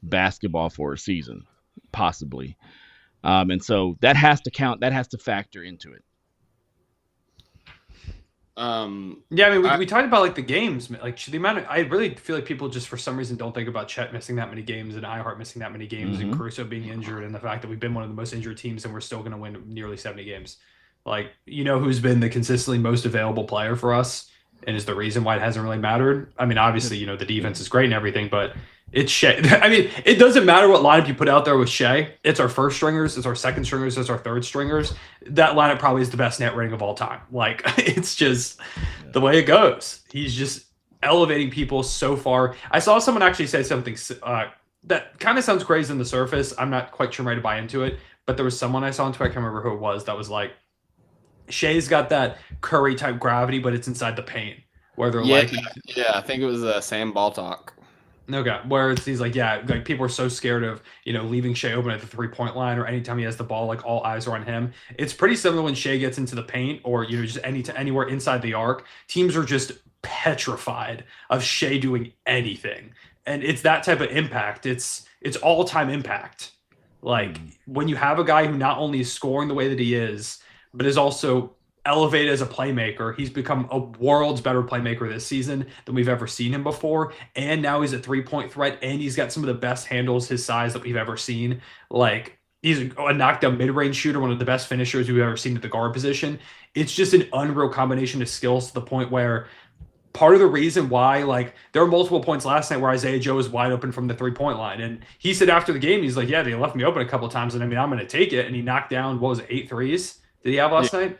basketball for a season, possibly. And so that has to count. That has to factor into it. Yeah, I mean, we talked about like the games, like the amount of. I really feel like people just for some reason don't think about Chet missing that many games and Ihart missing that many games and Caruso being injured and the fact that we've been one of the most injured teams and we're still going to win nearly 70 games. Like, you know, who's been the consistently most available player for us? and is the reason why it hasn't really mattered. I mean, obviously, the defense is great and everything, but it's Shai. I mean, it doesn't matter what lineup you put out there with Shai. It's our first stringers, it's our second stringers, it's our third stringers. That lineup probably is the best net rating of all time. Like, it's just the way it goes. He's just elevating people so far. I saw someone actually say something that kind of sounds crazy on the surface. I'm not quite sure I'm ready to buy into it, but there was someone I saw on Twitter, I can't remember who it was, that was like, Shai's got that Curry type gravity, but it's inside the paint. Where they're yeah, I think it was Sam Baltalk. Okay, where he's like, like people are so scared of, leaving Shai open at the 3-point line or anytime he has the ball, like all eyes are on him. It's pretty similar when Shai gets into the paint or, just anywhere inside the arc. Teams are just petrified of Shai doing anything. And it's that type of impact. It's all-time impact. Like when you have a guy who not only is scoring the way that he is, but is also elevated as a playmaker. He's become a world's better playmaker this season than we've ever seen him before. And now he's a 3-point threat, and he's got some of the best handles his size that we've ever seen. Like, he's a knockdown mid-range shooter, one of the best finishers we've ever seen at the guard position. It's just an unreal combination of skills to the point where part of the reason why, like, there were multiple points last night where Isaiah Joe was wide open from the 3-point line. And he said after the game, he's like, yeah, they left me open a couple of times, and I mean, I'm going to take it. And he knocked down, 8 threes? Did he have last night?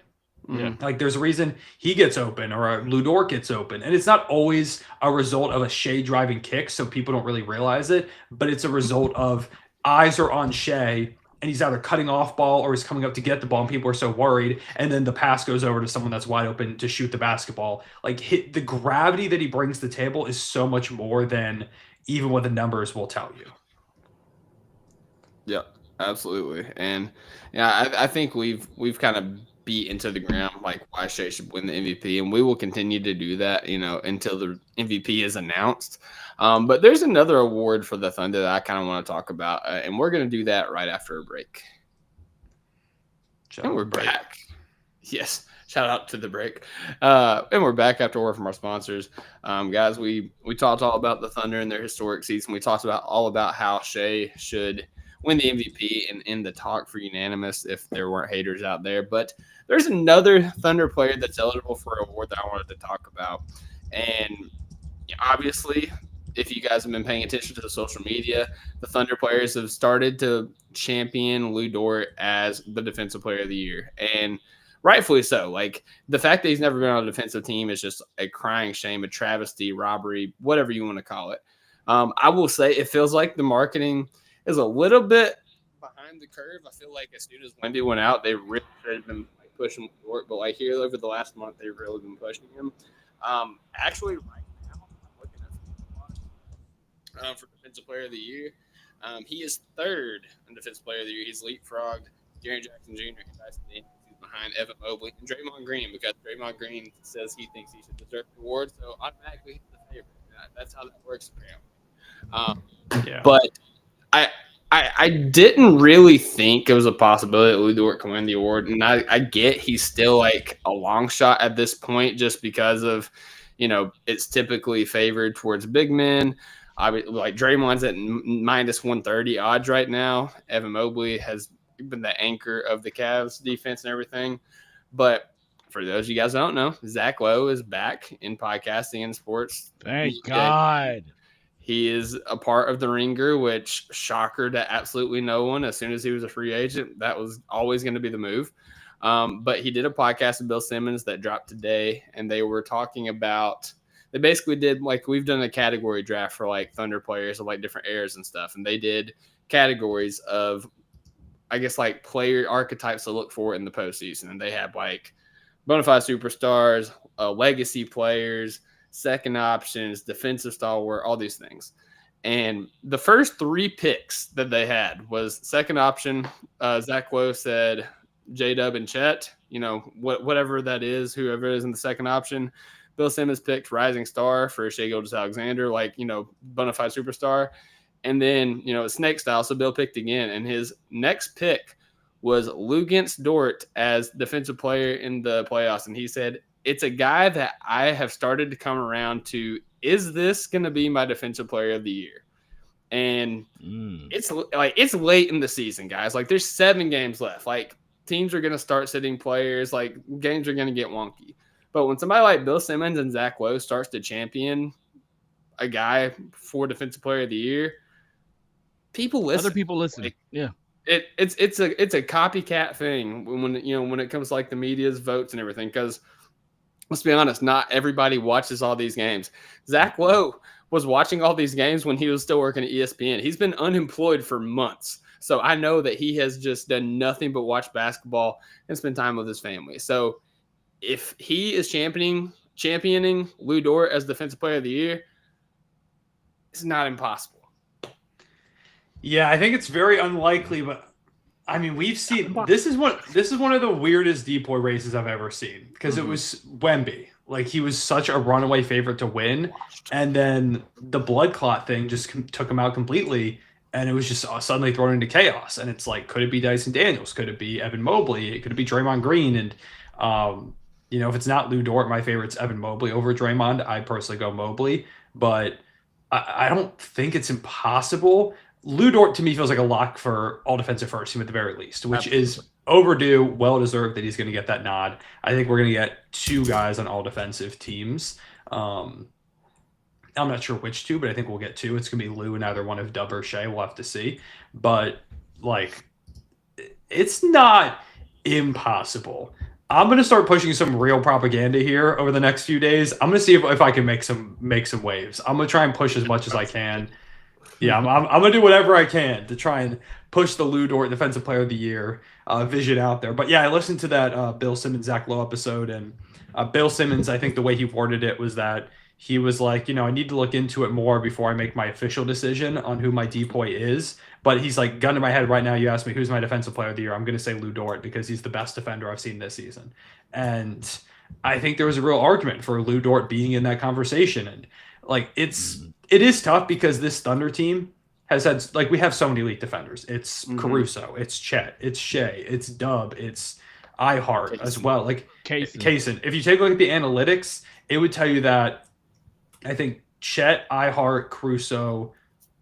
Yeah. Like there's a reason he gets open or Dort gets open. And it's not always a result of a Shai driving kick, so people don't really realize it, but it's a result of eyes are on Shai and he's either cutting off ball or he's coming up to get the ball and people are so worried. And then the pass goes over to someone that's wide open to shoot the basketball. Like the gravity that he brings to the table is so much more than even what the numbers will tell you. Yeah, absolutely. And yeah, I think we've kind of beat into the ground like why Shai should win the MVP, and we will continue to do that, until the MVP is announced. But there's another award for the Thunder that I kind of want to talk about, and we're going to do that right after a break. And we're back. Yes, shout out to the break. And we're back after a word from our sponsors. Guys, we talked all about the Thunder and their historic season. We talked all about how Shai should win the MVP and end the talk for unanimous if there weren't haters out there. But there's another Thunder player that's eligible for an award that I wanted to talk about. And obviously, if you guys have been paying attention to the social media, the Thunder players have started to champion Lu Dort as the defensive player of the year. And rightfully so. Like, the fact that he's never been on a defensive team is just a crying shame, a travesty, robbery, whatever you want to call it. I will say it feels like the marketing is a little bit behind the curve. I feel like as soon as Wendy went out, they really should have been pushing Dort, but like here over the last month, they've really been pushing him. Actually, right now, I'm looking at for Defensive Player of the Year. He is third in Defensive Player of the Year. He's leapfrogged Jaren Jackson Jr. and Dyson Daniels. He's behind Evan Mobley and Draymond Green because Draymond Green says he thinks he should deserve the award, so automatically he's the favorite. That's how that works apparently. But I didn't really think it was a possibility that Lu Dort can win the award. And I get he's still like a long shot at this point just because of, it's typically favored towards big men. Like Draymond's at minus 130 odds right now. Evan Mobley has been the anchor of the Cavs defense and everything. But for those of you guys who don't know, Zach Lowe is back in podcasting and sports. Thank God. He is a part of the Ringer, which shocker to absolutely no one. As soon as he was a free agent, that was always going to be the move. But he did a podcast with Bill Simmons that dropped today, and they were talking about – they basically did – like we've done a category draft for like Thunder players of like different eras and stuff, and they did categories of, I guess, like player archetypes to look for in the postseason. And they had like bona fide superstars, legacy players – second options, defensive stalwart, all these things. And the first 3 picks that they had was second option. Zach Lowe said J-Dub and Chet, whatever that is, whoever is in the second option. Bill Simmons picked Rising Star for Shai Gilgeous-Alexander, bona fide superstar. And then, it's snake style, so Bill picked again. And his next pick was Luguentz Dort as defensive player in the playoffs. And he said, it's a guy that I have started to come around to. Is this going to be my defensive player of the year? And it's late in the season, guys. Like there's 7 games left. Like teams are going to start sitting players. Like games are going to get wonky. But when somebody like Bill Simmons and Zach Lowe starts to champion a guy for Defensive Player of the Year, people listen. Other people listen. Like, yeah. It's a copycat thing when it comes to like the media's votes and everything. Because let's be honest, not everybody watches all these games. Zach Lowe was watching all these games when he was still working at ESPN. He's been unemployed for months. So I know that he has just done nothing but watch basketball and spend time with his family. So if he is championing Lou Dort as Defensive Player of the Year, it's not impossible. Yeah, I think it's very unlikely, but I mean, we've seen this is one of the weirdest DPOY races I've ever seen, because it was Wemby. Like, he was such a runaway favorite to win, and then the blood clot thing just took him out completely, and it was just suddenly thrown into chaos. And it's like, could it be Dyson Daniels? Could it be Evan Mobley? Could it be Draymond Green? And if it's not Lou Dort, my favorite's Evan Mobley over Draymond. I personally go Mobley, but I don't think it's impossible. Lou Dort, to me, feels like a lock for all defensive first team at the very least, which is overdue, well-deserved that he's going to get that nod. I think we're going to get two guys on all defensive teams. I'm not sure which two, but I think we'll get two. It's going to be Lou and either one of Dub or Shai. We'll have to see. But, like, it's not impossible. I'm going to start pushing some real propaganda here over the next few days. I'm going to see if I can make some waves. I'm going to try and push as much as I can. Yeah, I'm going to do whatever I can to try and push the Lou Dort Defensive Player of the Year vision out there. But yeah, I listened to that Bill Simmons, Zach Lowe episode, and Bill Simmons, I think the way he worded it was that he was like, I need to look into it more before I make my official decision on who my DPOY is. But he's like, gun to my head right now, you ask me who's my Defensive Player of the Year, I'm going to say Lou Dort because he's the best defender I've seen this season. And I think there was a real argument for Lou Dort being in that conversation. And like, it is tough because this Thunder team has had, like, we have so many elite defenders. It's Caruso, it's Chet, it's Shai, it's Dub, it's iHeart as well. Like, Kaysen. If you take a look at the analytics, it would tell you that I think Chet, iHeart, Caruso,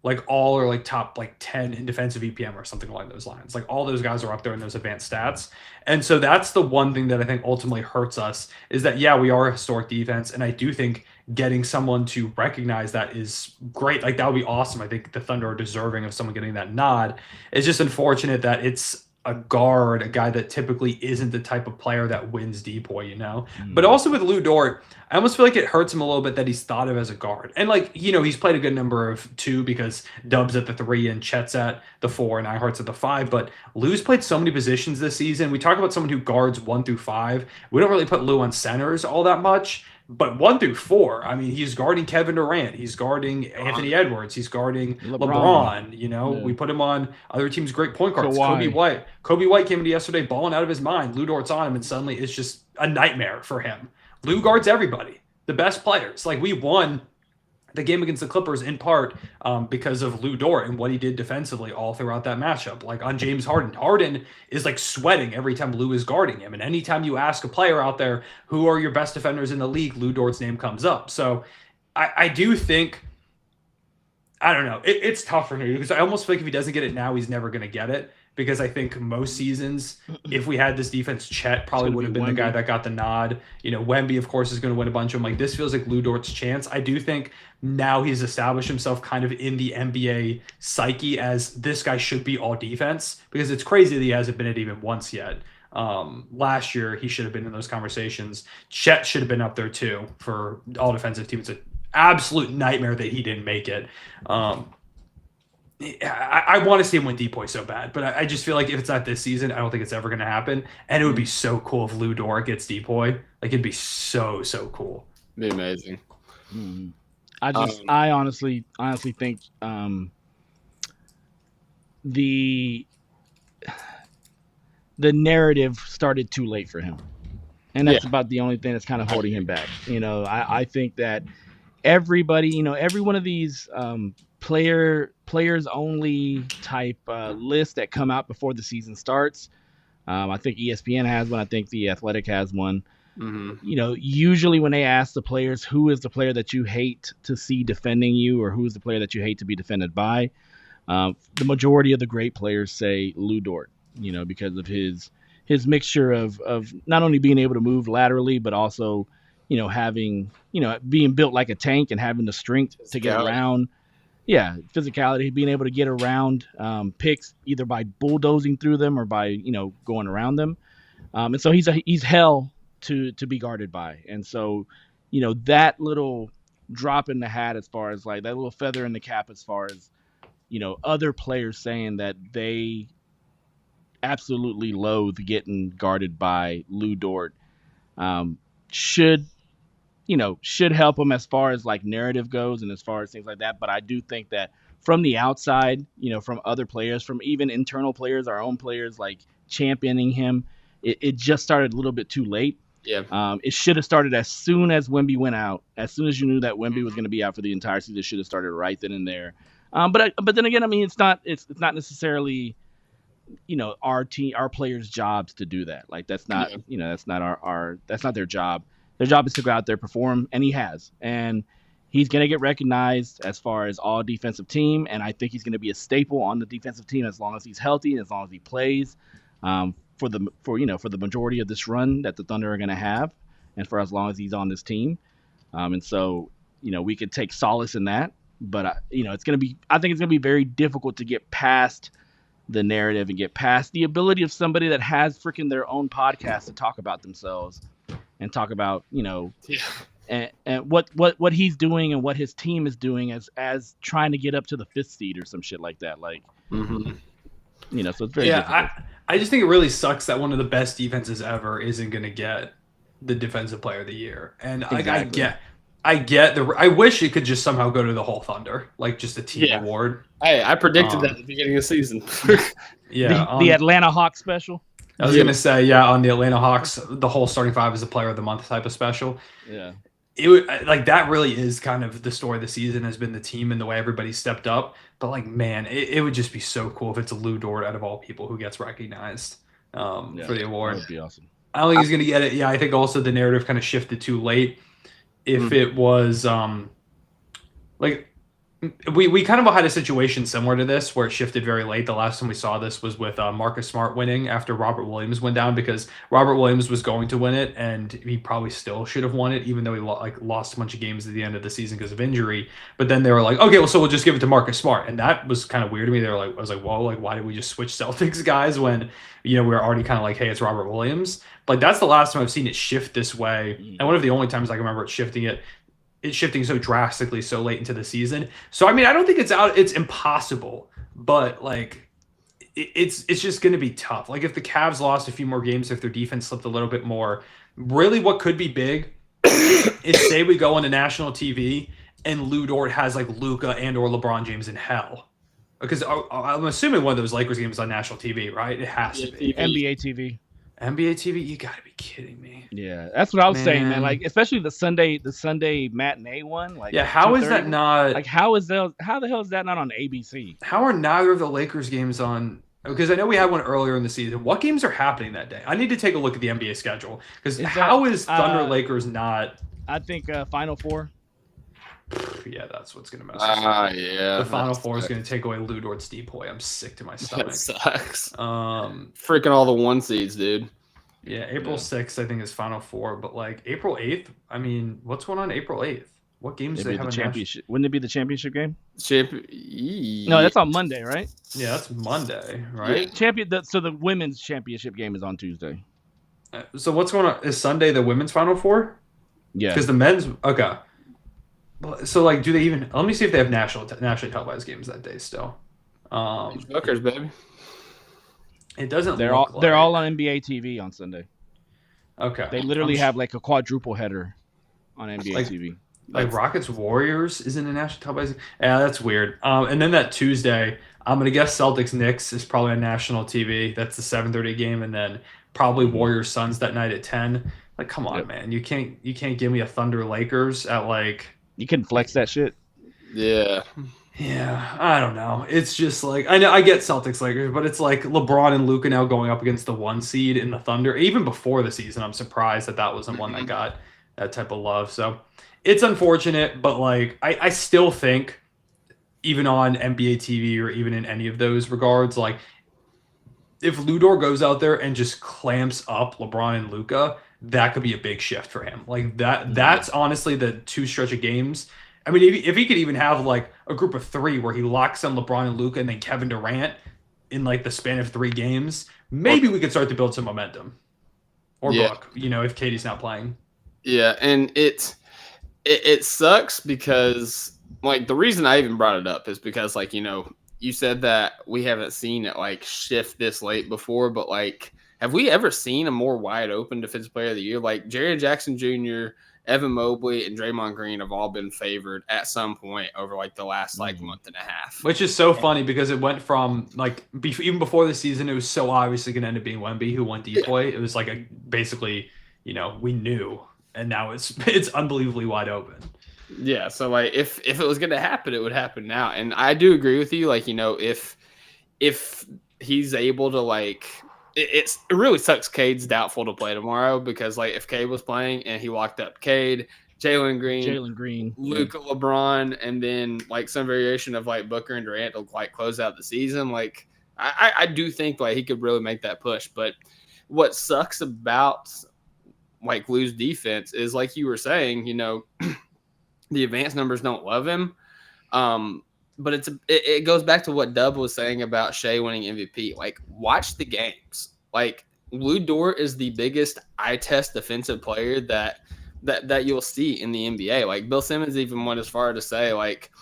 like, all are like top like 10 in defensive EPM or something along those lines. Like, all those guys are up there in those advanced stats. And so that's the one thing that I think ultimately hurts us, is that, yeah, we are a historic defense. And I do think getting someone to recognize that is great. Like, that would be awesome. I think the Thunder are deserving of someone getting that nod. It's just unfortunate that it's a guard, a guy that typically isn't the type of player that wins DPOY, But also with Lou Dort, I almost feel like it hurts him a little bit that he's thought of as a guard. And, like, he's played a good number of two because Dub's at the 3 and Chet's at the 4 and iHeart's at the 5. But Lou's played so many positions this season. We talk about someone who guards 1 through 5. We don't really put Lou on centers all that much. But 1 through 4, I mean, he's guarding Kevin Durant. He's guarding Anthony Edwards. He's guarding LeBron. We put him on other teams' great point guards. Kobe White. Kobe White came into yesterday balling out of his mind. Lou Dort's on him, and suddenly it's just a nightmare for him. Lou guards everybody, the best players. Like, we won the game against the Clippers in part because of Lou Dort and what he did defensively all throughout that matchup. Like, on James Harden. Harden is like sweating every time Lou is guarding him. And anytime you ask a player out there, who are your best defenders in the league, Lou Dort's name comes up. So I do think, I don't know, it's tough for me because I almost feel like if he doesn't get it now, he's never going to get it. Because I think most seasons, if we had this defense, Chet probably would have been the guy that got the nod. Wemby, of course, is going to win a bunch of them. Like, this feels like Lou Dort's chance. I do think now he's established himself kind of in the NBA psyche as this guy should be all defense, because it's crazy that he hasn't been it even once yet. Last year, he should have been in those conversations. Chet should have been up there too for all defensive teams. It's an absolute nightmare that he didn't make it. I want to see him win DPOY so bad, but I just feel like if it's not this season, I don't think it's ever going to happen. And it would be so cool if Lou Dort gets DPOY. Like, it'd be so cool. It'd be amazing. I honestly think the narrative started too late for him, and that's about the only thing that's kind of holding him back. I think that everybody, every one of these players only type lists that come out before the season starts. I think ESPN has one. I think The Athletic has one. Usually when they ask the players, who is the player that you hate to see defending you, or who is the player that you hate to be defended by, the majority of the great players say Lou Dort, because of his mixture of not only being able to move laterally, but also having, being built like a tank and having the strength to get around. Yeah, physicality, being able to get around picks either by bulldozing through them or by, going around them. And so he's hell to be guarded by. And so, that little drop in the hat as far as like that little feather in the cap as far as, other players saying that they absolutely loathe getting guarded by Lou Dort should help him as far as like narrative goes and as far as things like that. But I do think that from the outside, from other players, from even internal players, our own players, like championing him, it just started a little bit too late. Yeah. It should have started as soon as Wemby went out. As soon as you knew that Wemby was going to be out for the entire season, it should have started right then and there. But then again, I mean, it's not necessarily, our players' jobs to do that. Like that's not, that's not that's not their job. Their job is to go out there, perform, and he has. And he's going to get recognized as far as all defensive team, and I think he's going to be a staple on the defensive team as long as he's healthy and as long as he plays for the majority of this run that the Thunder are going to have, and for as long as he's on this team. And so, we could take solace in that. But I think it's going to be very difficult to get past the narrative and get past the ability of somebody that has freaking their own podcast to talk about themselves and talk about, and what he's doing and what his team is doing as trying to get up to the 5th seed or some shit like that. Like, so it's very difficult. I just think it really sucks that one of the best defenses ever isn't going to get the defensive player of the year. And exactly. I wish it could just somehow go to the whole Thunder, like just a team award. Hey, I predicted that at the beginning of the season. The Atlanta Hawks special. I was going to say, on the Atlanta Hawks, the whole starting 5 is a player of the month type of special. Yeah. It would, like, that really is kind of the story of the season has been the team and the way everybody stepped up. But like, man, it would just be so cool if it's a Lou Dort out of all people who gets recognized for the award. That would be awesome. I don't think he's going to get it. Yeah, I think also the narrative kind of shifted too late. If it was we kind of had a situation similar to this where it shifted very late. The last time we saw this was with Marcus Smart winning after Robert Williams went down, because Robert Williams was going to win it and he probably still should have won it, even though he lost a bunch of games at the end of the season because of injury. But then they were like, okay, well, so we'll just give it to Marcus Smart, and that was kind of weird to me. They were like, I was like, whoa, like why did we just switch Celtics guys when we were already kind of like, hey, it's Robert Williams. Like that's the last time I've seen it shift this way, and one of the only times I can remember it shifting so drastically so late into the season. So I mean, I don't think it's impossible, but like it's just going to be tough. Like if the Cavs lost a few more games, if their defense slipped a little bit more, really what could be big is say we go on to national TV and Lou Dort has like Luka and or LeBron James in hell. Because I'm assuming one of those Lakers games on national TV, right? It has to be. NBA TV. NBA TV? You gotta be kidding me. Yeah, that's what I was saying, man. Like, especially the Sunday matinee one. Like, yeah, how is that not? Like, how the hell is that not on ABC? How are neither of the Lakers games on? Because I know we had one earlier in the season. What games are happening that day? I need to take a look at the NBA schedule. Because how is Thunder Lakers not? I think Final Four. Yeah, that's what's gonna mess us. Yeah. The Final Four is gonna take away Lou Dort's DPOY. I'm sick to my stomach. That sucks. Freaking all the 1 seeds, dude. Yeah, April 6th I think is Final Four, but like April 8th. I mean, what's going on April 8th? What games do they have? The championship. Wouldn't it be the championship game? No, that's on Monday, right? Yeah, that's Monday, right? Yeah, so the women's championship game is on Tuesday. So what's going on? Is Sunday the women's Final Four? Yeah, because the men's okay. So like, do they even? Let me see if they have nationally televised games that day still. Bookers, baby. It doesn't. They're all on NBA TV on Sunday. Okay. They literally have like a quadruple header on NBA TV. Like Rockets Warriors isn't a national televised. Yeah, that's weird. And then that Tuesday, I'm gonna guess Celtics Knicks is probably on national TV. That's the 7:30 game, and then probably Warriors Suns that night at 10. Like, come on, man. You can't give me a Thunder Lakers at like. You can flex that shit. Yeah. Yeah, I don't know. It's just like I know I get Celtics Lakers, but it's like LeBron and Luka now going up against the 1 seed in the Thunder. Even before the season, I'm surprised that wasn't one that got that type of love. So it's unfortunate, but like I still think even on NBA TV or even in any of those regards, like if Lou Dort goes out there and just clamps up LeBron and Luka, that could be a big shift for him. Like that's honestly the 2 stretch of games. I mean, if he could even have like a group of 3 where he locks in LeBron and Luka and then Kevin Durant in like the span of 3 games, maybe we could start to build some momentum. Or Book, if Katie's not playing. Yeah, and it sucks because like the reason I even brought it up is because like you said that we haven't seen it like shift this late before, but like have we ever seen a more wide open defensive player of the year? Like Jaren Jackson Jr., Evan Mobley, and Draymond Green have all been favored at some point over like the last like month and a half. Which is so funny because it went from like even before the season, it was so obviously going to end up being Wemby who won DPOY. It was like basically, we knew, and now it's unbelievably wide open. Yeah, so like if it was going to happen, it would happen now. And I do agree with you. Like if he's able to like. It really sucks Cade's doubtful to play tomorrow because, like, if Cade was playing and he locked up Cade, Jalen Green, Luka, LeBron, and then, like, some variation of, like, Booker and Durant to, like, close out the season, like, I do think, like, he could really make that push. But what sucks about, like, Lou's defense is, like you were saying, the advanced numbers don't love him. But it goes back to what Dub was saying about Shai winning MVP. Like, watch the games. Like, Lou Dort is the biggest eye test defensive player that you'll see in the NBA. Like, Bill Simmons even went as far to say, like,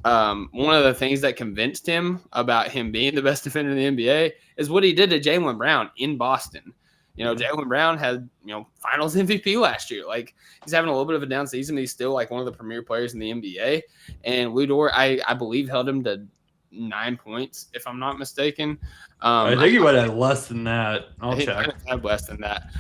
one of the things that convinced him about him being the best defender in the NBA is what he did to Jaylen Brown in Boston. Jaylen Brown had, finals MVP last year. Like, he's having a little bit of a down season, but he's still, like, one of the premier players in the NBA. And Lou Dort, I believe, held him to 9 points, if I'm not mistaken. I think he would have less than that. I'll check. Had less than that.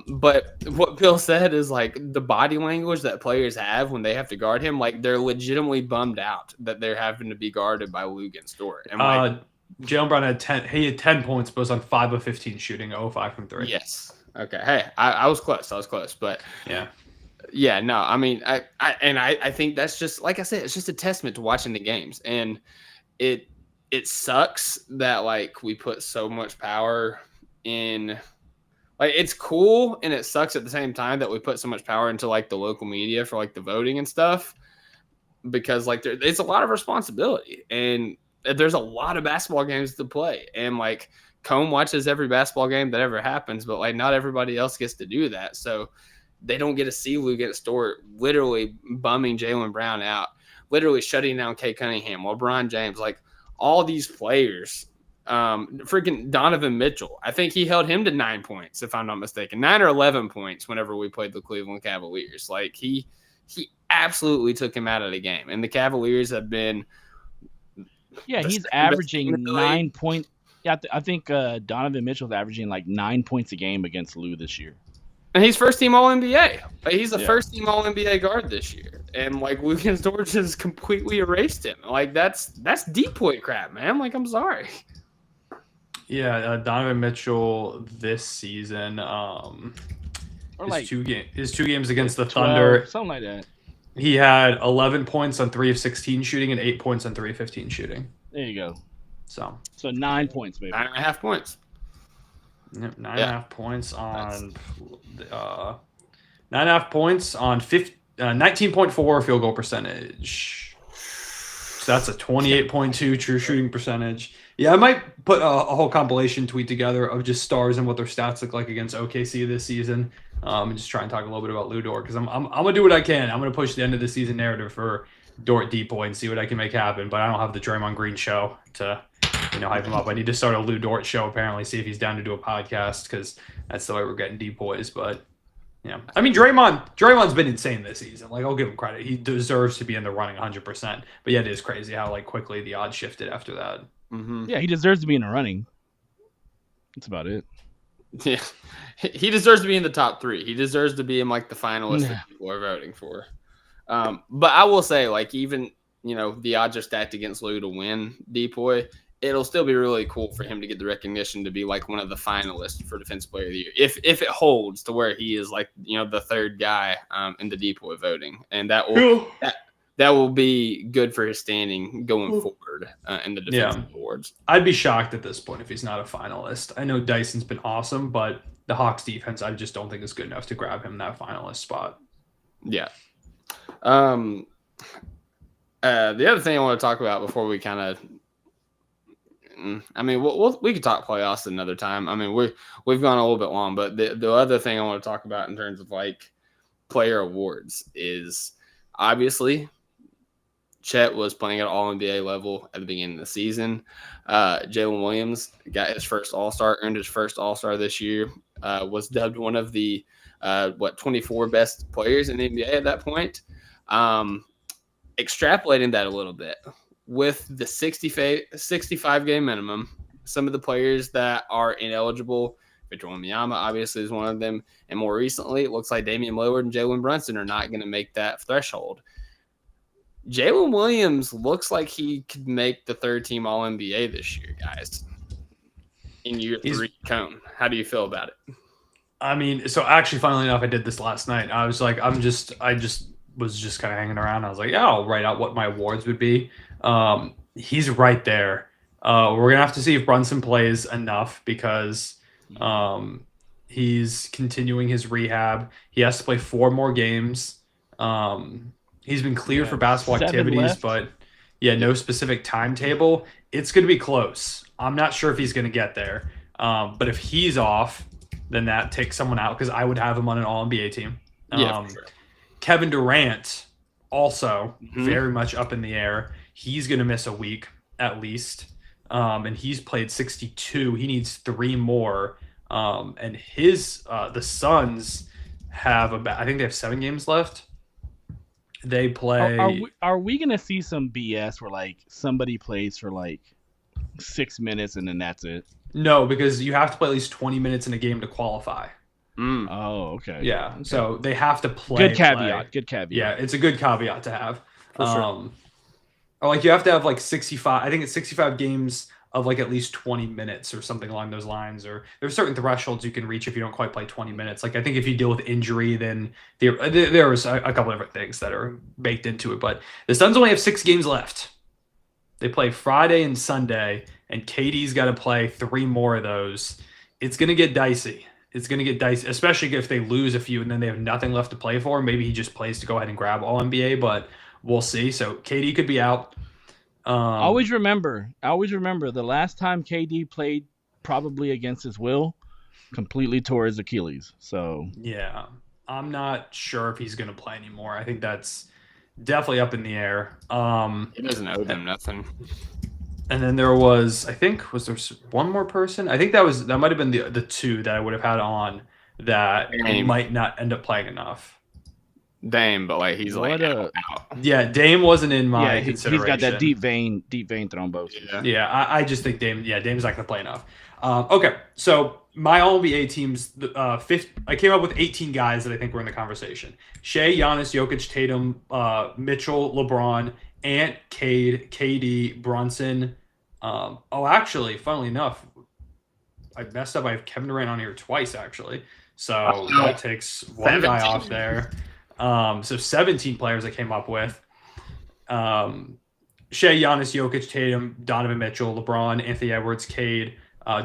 But what Bill said is, like, the body language that players have when they have to guard him, like, they're legitimately bummed out that they're having to be guarded by Lou against Dort. And, like, Jaylen Brown had 10. He had 10 points, but was on 5 of 15 shooting, 0-5 from 3. Yes. Okay. Hey, I was close. But yeah. No. I mean, I think that's just like I said. It's just a testament to watching the games, and it sucks that like we put so much power in. Like, it's cool, and it sucks at the same time that we put so much power into like the local media for like the voting and stuff, because like it's a lot of responsibility, and there's a lot of basketball games to play, and like Combe watches every basketball game that ever happens, but like not everybody else gets to do that. So they don't get to see Lou against Dort literally bumming Jaylen Brown out, literally shutting down Kay Cunningham, LeBron James, like all these players. Freaking Donovan Mitchell. I think he held him to 9 points, if I'm not mistaken. 9 or 11 points whenever we played the Cleveland Cavaliers. Like he absolutely took him out of the game. And the Cavaliers have been. Yeah, he's averaging 9 points. Yeah, I think Donovan Mitchell's averaging like 9 points a game against Lou this year. And he's first team All NBA. Like, he's the first team All NBA guard this year. And like Luka's Dort just completely erased him. Like that's DPOY crap, man. Like, I'm sorry. Yeah, Donovan Mitchell this season, his two games against the 12, Thunder, something like that. He had 11 points on 3 of 16 shooting and 8 points on 3 of 15 shooting. There you go. So 9 points, baby. 9.5 points. Yep, 9.5 points on 9.5 points on 19.4 field goal percentage. So that's a 28.2 true shooting percentage. Yeah, I might put a whole compilation tweet together of just stars and what their stats look like against OKC this season. And just try and talk a little bit about Lou Dort, because I'm gonna do what I can. I'm gonna push the end of the season narrative for Dort DPOY and see what I can make happen. But I don't have the Draymond Green show to hype him up. I need to start a Lou Dort show apparently, see if he's down to do a podcast, because that's the way we're getting DPOYs. But yeah, I mean Draymond's been insane this season. Like, I'll give him credit; he deserves to be in the running 100%. But yeah, it is crazy how like quickly the odds shifted after that. Mm-hmm. Yeah, he deserves to be in the running. That's about it. Yeah, he deserves to be in the top 3. He deserves to be in like the finalists that people are voting for. But I will say, like, even the odds are stacked against Lou to win DPOY. It'll still be really cool for him to get the recognition to be like one of the finalists for Defensive Player of the Year, if it holds to where he is like the third guy in the DPOY voting, and that will be good for his standing going forward in the defensive awards. I'd be shocked at this point if he's not a finalist. I know Dyson's been awesome, but the Hawks defense, I just don't think is good enough to grab him that finalist spot. Yeah. The other thing I want to talk about before we kind of, I mean, we could talk playoffs another time. I mean, we've gone a little bit long, but the other thing I want to talk about in terms of like player awards is obviously Chet was playing at All-NBA level at the beginning of the season. Jalen Williams got his first All-Star, earned his first All-Star this year, was dubbed one of the 24 best players in the NBA at that point. Extrapolating that a little bit, with the 65 game minimum, some of the players that are ineligible, Victor Wembanyama obviously is one of them, and more recently, it looks like Damian Lillard and Jalen Brunson are not going to make that threshold. Jalen Williams looks like he could make the third-team All-NBA this year, guys. In year 3, Cone. How do you feel about it? I mean, so actually, funnily enough, I did this last night. I was like, I was just kind of hanging around. I was like, yeah, I'll write out what my awards would be. He's right there. We're gonna have to see if Brunson plays enough because he's continuing his rehab. He has to play 4 more games. He's been cleared for basketball activities, left. But no specific timetable. It's going to be close. I'm not sure if he's going to get there. But if he's off, then that takes someone out because I would have him on an All-NBA team. For sure. Kevin Durant, also very much up in the air. He's going to miss a week at least. And he's played 62. He needs 3 more. And the Suns have I think they have 7 games left. They play. Are we going to see some BS where like somebody plays for like 6 minutes and then that's it? No, because you have to play at least 20 minutes in a game to qualify. Oh, okay. Yeah, okay. So they have to play. Good caveat. Yeah, it's a good caveat to have. For sure. Or like you have to have like 65. I think it's 65 games of like at least 20 minutes or something along those lines. Or there's certain thresholds you can reach if you don't quite play 20 minutes. Like I think if you deal with injury, then there was a couple of different things that are baked into it. But the Suns only have 6 games left. They play Friday and Sunday, and KD's got to play 3 more of those. It's going to get dicey. Especially if they lose a few and then they have nothing left to play for. Maybe he just plays to go ahead and grab All-NBA, but we'll see. So KD could be out. Always remember the last time KD played probably against his will, completely tore his Achilles. So yeah, I'm not sure if he's going to play anymore. I think that's definitely up in the air. He doesn't owe them nothing. And then there was there one more person? I think that might have been the 2 that I would have had on that might not end up playing enough. Dame, but like he's like out. Yeah, Dame wasn't in my consideration. He's got that deep vein thrombosis. Yeah, I just think Dame's not going to play enough. Okay, so my All-NBA teams, I came up with 18 guys that I think were in the conversation. Shai, Giannis, Jokic, Tatum, Mitchell, LeBron, Ant, Cade, KD, Brunson. Actually, funnily enough, I messed up. I have Kevin Durant on here twice, actually. So that takes one guy off there. So 17 players I came up with. Shai, Giannis, Jokic, Tatum, Donovan Mitchell, LeBron, Anthony Edwards, Cade,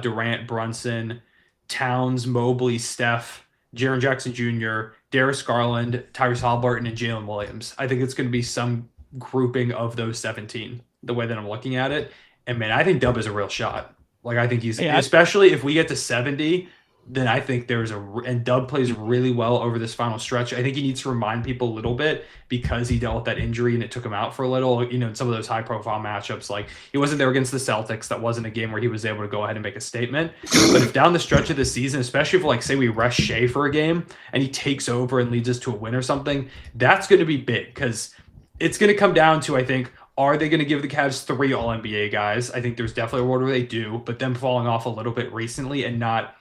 Durant, Brunson, Towns, Mobley, Steph, Jaren Jackson Jr., Darius Garland, Tyrese Haliburton, and Jalen Williams. I think it's going to be some grouping of those 17, the way that I'm looking at it. And man, I think Dub is a real shot. Like I think he's, especially if we get to 70, then I think and Dub plays really well over this final stretch. I think he needs to remind people a little bit because he dealt with that injury and it took him out for a little, in some of those high profile matchups. Like he wasn't there against the Celtics. That wasn't a game where he was able to go ahead and make a statement. But if down the stretch of the season, especially if like, say we rest Shai for a game and he takes over and leads us to a win or something, that's going to be big because it's going to come down to, I think, are they going to give the Cavs 3 All-NBA guys? I think there's definitely a world where they do, but them falling off a little bit recently and not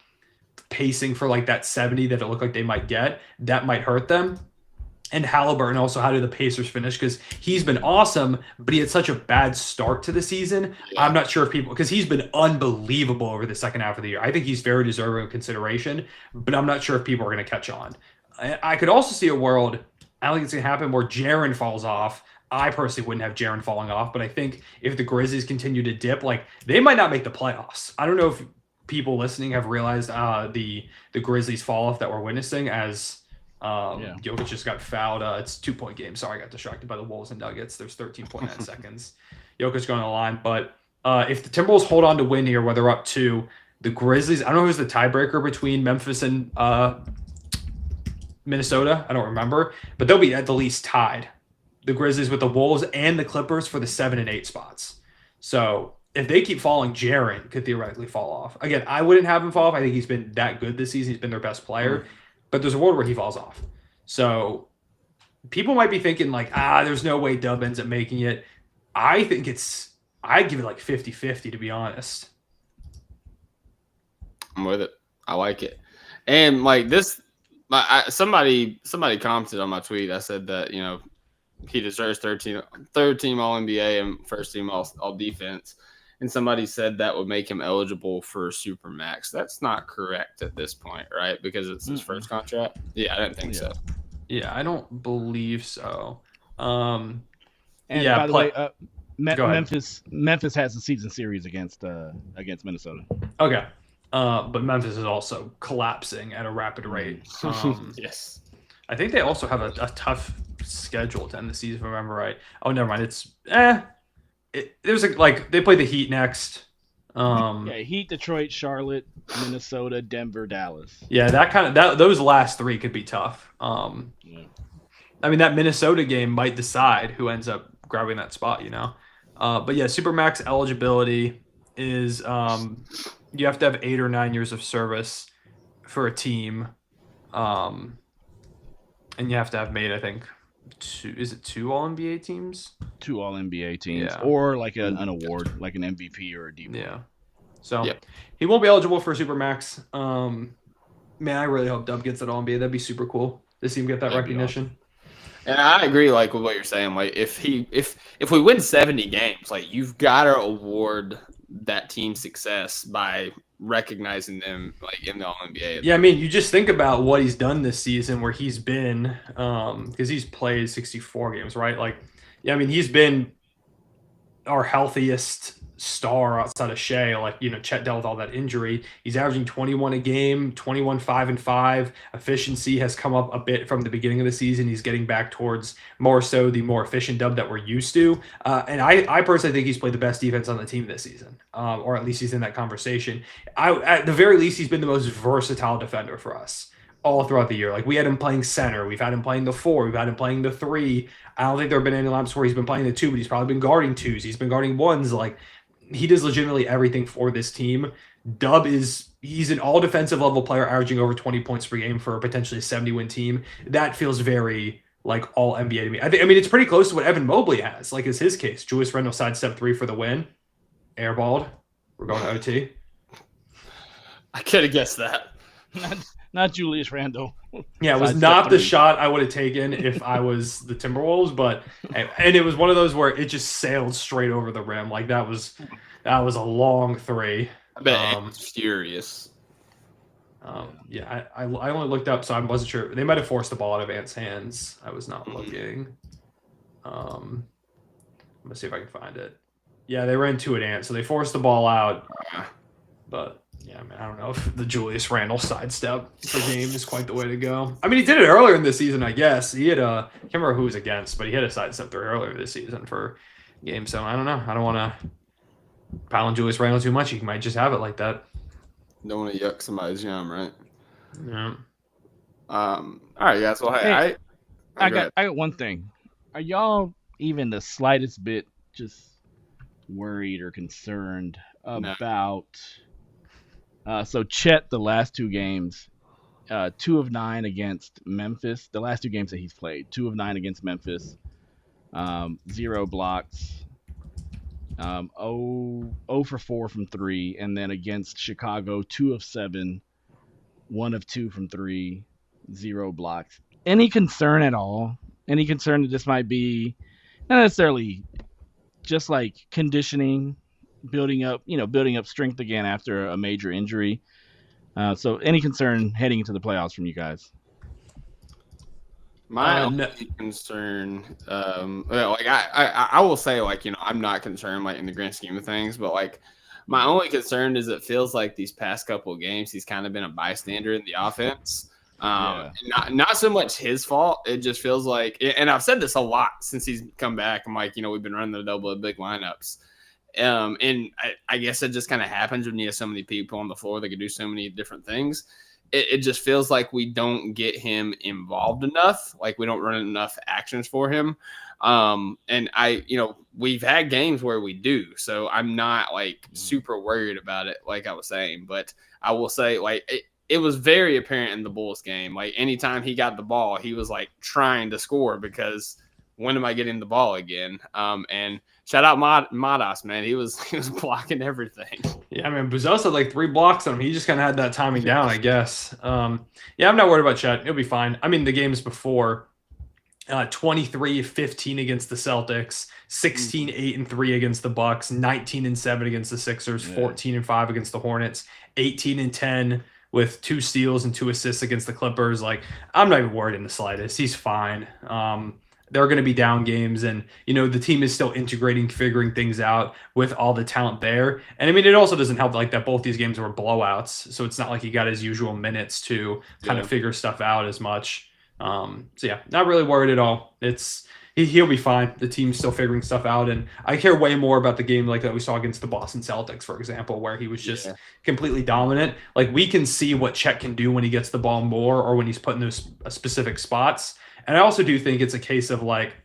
pacing for like that 70 that it looked like they might get, that might hurt them. And Haliburton also, how do the Pacers finish? Because he's been awesome, but he had such a bad start to the season. Yeah. I'm not sure if because he's been unbelievable over the second half of the year. I think he's very deserving of consideration, but I'm not sure if people are going to catch on. I could also see a world, I don't think it's going to happen, where Jaren falls off. I personally wouldn't have Jaren falling off, but I think if the Grizzlies continue to dip, like they might not make the playoffs. I don't know if people listening have realized the Grizzlies fall off that we're witnessing as Jokic just got fouled. It's 2-point game. Sorry, I got distracted by the Wolves and Nuggets. There's 13.9 seconds. Jokic going on the line. But if the Timberwolves hold on to win here, where they're up 2, the Grizzlies, I don't know who's the tiebreaker between Memphis and Minnesota. I don't remember. But they'll be at the least tied. The Grizzlies with the Wolves and the Clippers for the 7 and 8 spots. So if they keep falling, Jaren could theoretically fall off. Again, I wouldn't have him fall off. I think he's been that good this season. He's been their best player. But there's a world where he falls off. So people might be thinking like, there's no way Dub ends up making it. I think I'd give it like 50-50 to be honest. I'm with it. I like it. And like this, somebody commented on my tweet. I said that, he deserves third team All NBA and first team all defense. And somebody said that would make him eligible for Supermax. That's not correct at this point, right? Because it's his first contract. Yeah, I didn't think so. Yeah, I don't believe so. And by the way, Memphis has a season series against Minnesota. Okay. But Memphis is also collapsing at a rapid rate. Yes. I think they also have a tough schedule to end the season, if I remember right. Oh, never mind. There's they play the Heat next. Heat, Detroit, Charlotte, Minnesota, Denver, Dallas. Yeah, those last 3 could be tough. I mean, that Minnesota game might decide who ends up grabbing that spot, But yeah, Supermax eligibility is you have to have 8 or 9 years of service for a team. And you have to have made, I think, 2 All-NBA teams? 2 All-NBA teams. Yeah. Or like an award, like an MVP or a DPOY. Yeah. So he won't be eligible for Supermax. Man, I really hope Dub gets that All-NBA. That'd be super cool to see him get that recognition. Awesome. And I agree, like, with what you're saying. Like, if we win 70 games, like, you've got to award that team success by recognizing them like in the All-NBA. Yeah, I mean, you just think about what he's done this season where he's been because he's played 64 games, right? Like, yeah, I mean, he's been our healthiest star outside of Shai. Like, Chet dealt with all that injury. He's averaging 21 a game, 21, 5 and 5. Efficiency has come up a bit from the beginning of the season. He's getting back towards more so the more efficient Dub that we're used to. And I personally think he's played the best defense on the team this season, or at least he's in that conversation. At the very least, he's been the most versatile defender for us all throughout the year. Like, we had him playing center. We've had him playing the 4. We've had him playing the 3. I don't think there have been any laps where he's been playing the 2, but he's probably been guarding 2s. He's been guarding 1s. Like, he does legitimately everything for this team. Dub he's an all defensive level player averaging over 20 points per game for a potentially 70-win team. That feels very like all NBA to me. I mean, it's pretty close to what Evan Mobley has, like is his case. Julius Randle sidestep 3 for the win. Airballed. We're going to OT. I could have guessed that. Not Julius Randle. Yeah, it was not the shot I would have taken if I was the Timberwolves, but and it was one of those where it just sailed straight over the rim. Like that was a long 3. I bet it was furious. Yeah, I only looked up, so I wasn't sure. They might have forced the ball out of Ant's hands. I was not looking. I'm gonna see if I can find it. Yeah, they ran 2 at Ant, so they forced the ball out. But yeah, man, I don't know if the Julius Randle sidestep per game is quite the way to go. I mean, he did it earlier in this season, I guess. He had I can't remember who he was against, but he had a sidestep 3 earlier this season for game. So I don't know. I don't want to pile on Julius Randle too much. He might just have it like that. Don't want to yuck somebody's yum, right? Yeah. All right, guys. Well, hey, I got one thing. Are y'all even the slightest bit just worried or concerned about? So Chet, the last 2 games, 2 of 9 against Memphis. The last 2 games that he's played, 2 of 9 against Memphis, 0 blocks, 0 for 4 from 3, and then against Chicago, 2 of 7, 1 of 2 from 3, 0 blocks. Any concern at all? Any concern that this might be not necessarily just like conditioning, building up strength again after a major injury? So any concern heading into the playoffs from you guys? My only concern, like I will say, like, I'm not concerned, like, in the grand scheme of things, but like My only concern is it feels like these past couple of games he's kind of been a bystander in the offense. Not so much his fault. It just feels like, and I've said this a lot since he's come back. I'm like, we've been running the double of big lineups. And I guess it just kind of happens when you have so many people on the floor that can do so many different things. It just feels like we don't get him involved enough. Like we don't run enough actions for him. And we've had games where we do, so I'm not like super worried about it, like I was saying, but I will say like it was very apparent in the Bulls game. Like anytime he got the ball, he was like trying to score because when am I getting the ball again? And shout out Madas, man. He was blocking everything. Yeah, I mean, Buzos had like 3 blocks on him. He just kind of had that timing down, I guess. Yeah, I'm not worried about Chet. He'll be fine. I mean, the games before, 23-15 against the Celtics, 16-8-3 against the Bucks, 19-7 against the Sixers, 14-5 against the Hornets, 18-10 with 2 steals and 2 assists against the Clippers. Like, I'm not even worried in the slightest. He's fine. They're going to be down games, and the team is still integrating, figuring things out with all the talent there. And I mean, it also doesn't help like that both these games were blowouts, so it's not like he got his usual minutes to kind of figure stuff out as much. So yeah, not really worried at all. He'll be fine. The team's still figuring stuff out, and I care way more about the game like that we saw against the Boston Celtics, for example, where he was just completely dominant. Like we can see what Chet can do when he gets the ball more or when he's put in those specific spots. And I also do think it's a case of like,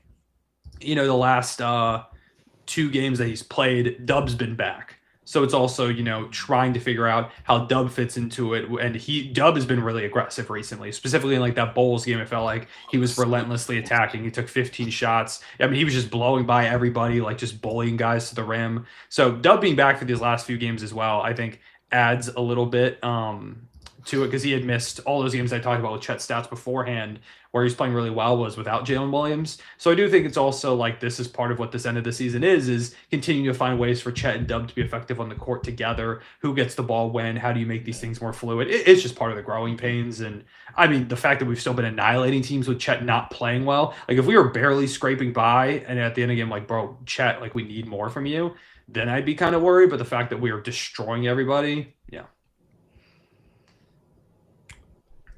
the last 2 games that he's played, Dub's been back. So it's also, trying to figure out how Dub fits into it. And Dub has been really aggressive recently, specifically in like that Bulls game. It felt like he was relentlessly attacking. He took 15 shots. I mean, he was just blowing by everybody, like just bullying guys to the rim. So Dub being back for these last few games as well, I think adds a little bit to it, because he had missed all those games I talked about with Chet's stats beforehand, where he's playing really well, was without Jalen Williams. So I do think it's also like this is part of what this end of the season is continuing to find ways for Chet and Dub to be effective on the court together. Who gets the ball when? How do you make these things more fluid? It's just part of the growing pains. And I mean, the fact that we've still been annihilating teams with Chet not playing well, like if we were barely scraping by and at the end of the game, like, bro, Chet, like we need more from you, then I'd be kind of worried. But the fact that we are destroying everybody, yeah.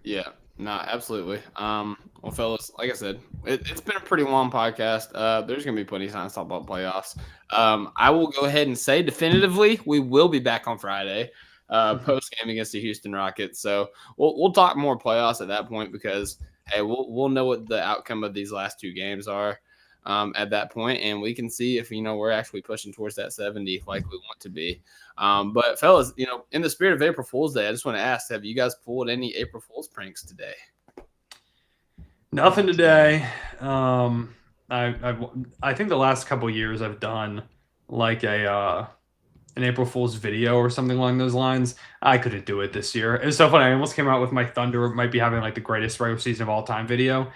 Yeah, no, absolutely. Well, fellas, like I said, it's been a pretty long podcast. There's going to be plenty of time to talk about playoffs. I will go ahead and say definitively we will be back on Friday, post game against the Houston Rockets. So we'll talk more playoffs at that point, because hey, we'll know what the outcome of these last 2 games are at that point, and we can see if we're actually pushing towards that 70 like we want to be. But fellas, in the spirit of April Fool's Day, I just want to ask: have you guys pulled any April Fool's pranks today? Nothing today. I think the last couple of years I've done like an April Fool's video or something along those lines. I couldn't do it this year. It was so funny. I almost came out with my Thunder might be having like the greatest regular season of all time video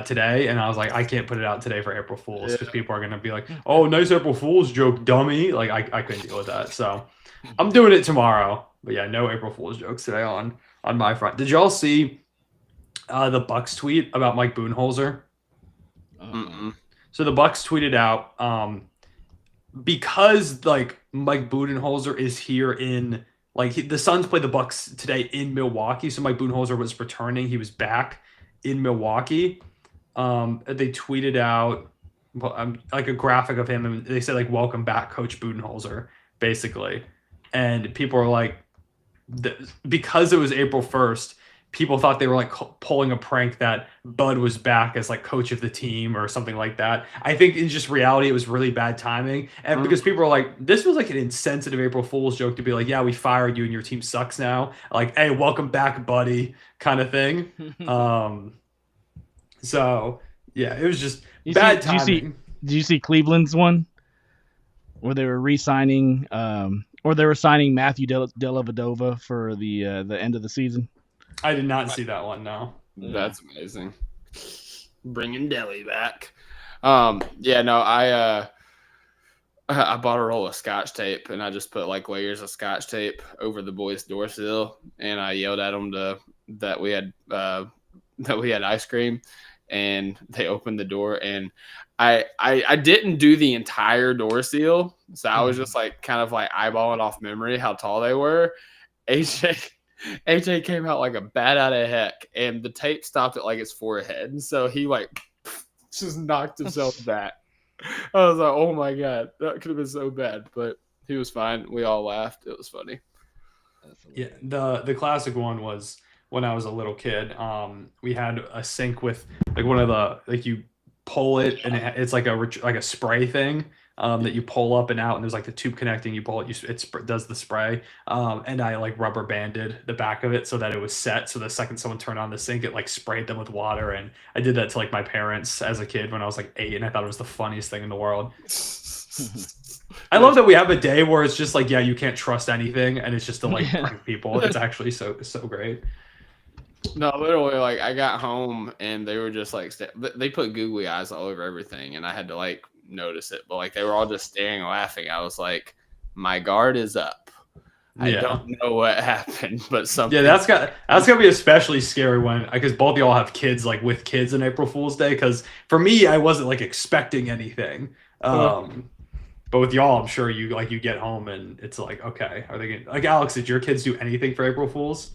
today, and I was like, I can't put it out today for April Fool's because people are gonna be like, "Oh, nice April Fool's joke, dummy!" Like I couldn't deal with that, so I'm doing it tomorrow. But yeah, no April Fool's jokes today on my front. Did y'all see the Bucks tweet about Mike Budenholzer? So the Bucks tweeted out because like Mike Budenholzer is here in like the Suns played the Bucks today in Milwaukee, so Mike Budenholzer was returning. He was back in Milwaukee. They tweeted out like a graphic of him, and they said like, "Welcome back, Coach Budenholzer," basically. And people are like, because it was April 1st, people thought they were like pulling a prank that Bud was back as like coach of the team or something like that. I think in just reality, it was really bad timing. And because people are like, this was like an insensitive April Fool's joke to be like, yeah, we fired you and your team sucks now. Like, hey, welcome back, buddy, kind of thing. So yeah, it was just bad timing. Did you see Cleveland's one where they were re-signing or they were signing Matthew Dellavedova for the end of the season? I did not see that one. No. That's amazing. Bringing Delly back. Yeah, no, I bought a roll of Scotch tape, and I just put like layers of Scotch tape over the boys' door sill, and I yelled at them that we had ice cream, and they opened the door, and I didn't do the entire door seal, so I was just like kind of like eyeballing off memory how tall they were. AJ came out like a bat out of heck, and the tape stopped at like his forehead, and so he like just knocked himself back. I was like, oh my god, that could have been so bad, but he was fine. We all laughed. It was funny. Yeah, the classic one was when I was a little kid. We had a sink with like one of the like you pull it and it's like a spray thing that you pull up and out, and there's like the tube connecting. You pull it, it does the spray. And I like rubber banded the back of it so that it was set. So the second someone turned on the sink, it like sprayed them with water. And I did that to like my parents as a kid when I was like 8, and I thought it was the funniest thing in the world. I love that we have a day where it's just like, yeah, you can't trust anything, and it's just to like prank people. It's actually so great. No, literally, like I got home and they were just like they put googly eyes all over everything, and I had to like notice it, but like they were all just staring and laughing. I was like, my guard is up. I don't know what happened, but something. Yeah, that's gonna be especially scary when because both of y'all have kids, like with kids on April Fool's Day. Because for me, I wasn't like expecting anything. But with y'all, I'm sure you get home and it's like, okay, are they gonna, like Alex? Did your kids do anything for April Fools?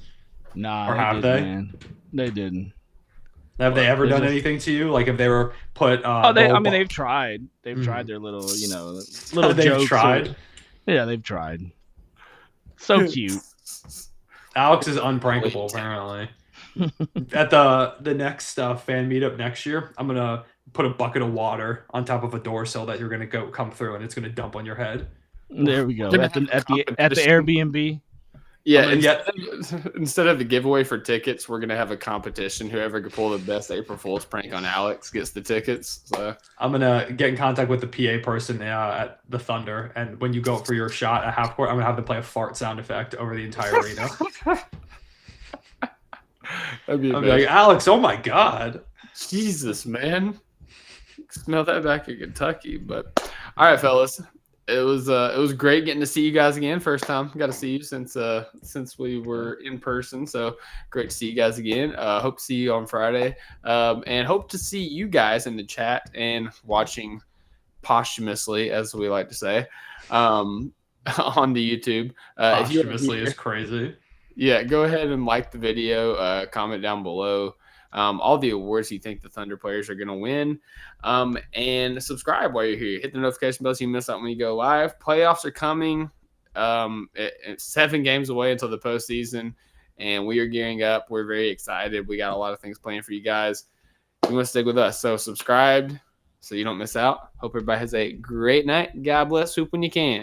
Nah, or have they? Man. They didn't. Have they ever done anything to you? Like if they were put? They've tried. They've tried their little, little they've jokes. Tried. Yeah, they've tried. So cute. Alex is unprankable, apparently. At the next fan meetup next year, I'm gonna put a bucket of water on top of a door sill that you're gonna come through, and it's gonna dump on your head. There we go. At the Airbnb. Yeah, instead of the giveaway for tickets, we're gonna have a competition. Whoever can pull the best April Fool's prank on Alex gets the tickets. So I'm gonna get in contact with the PA person at the Thunder, and when you go for your shot at half court, I'm gonna have them play a fart sound effect over the entire arena. I'll be like, Alex, oh my god, Jesus, man, smell that back in Kentucky. But all right, fellas. It was great getting to see you guys again. First time got to see you since we were in person. So great to see you guys again. Hope to see you on Friday, and hope to see you guys in the chat and watching posthumously, as we like to say, on the YouTube. Posthumously is crazy. Yeah, go ahead and like the video. Comment down below. All the awards you think the Thunder players are going to win, and subscribe while you're here. Hit the notification bell so you miss out when you go live. Playoffs are coming. It's 7 games away until the postseason, and we are gearing up. We're very excited. We got a lot of things planned for you guys. You want to stick with us, so subscribe so you don't miss out. Hope everybody has a great night. God bless. Hoop when you can.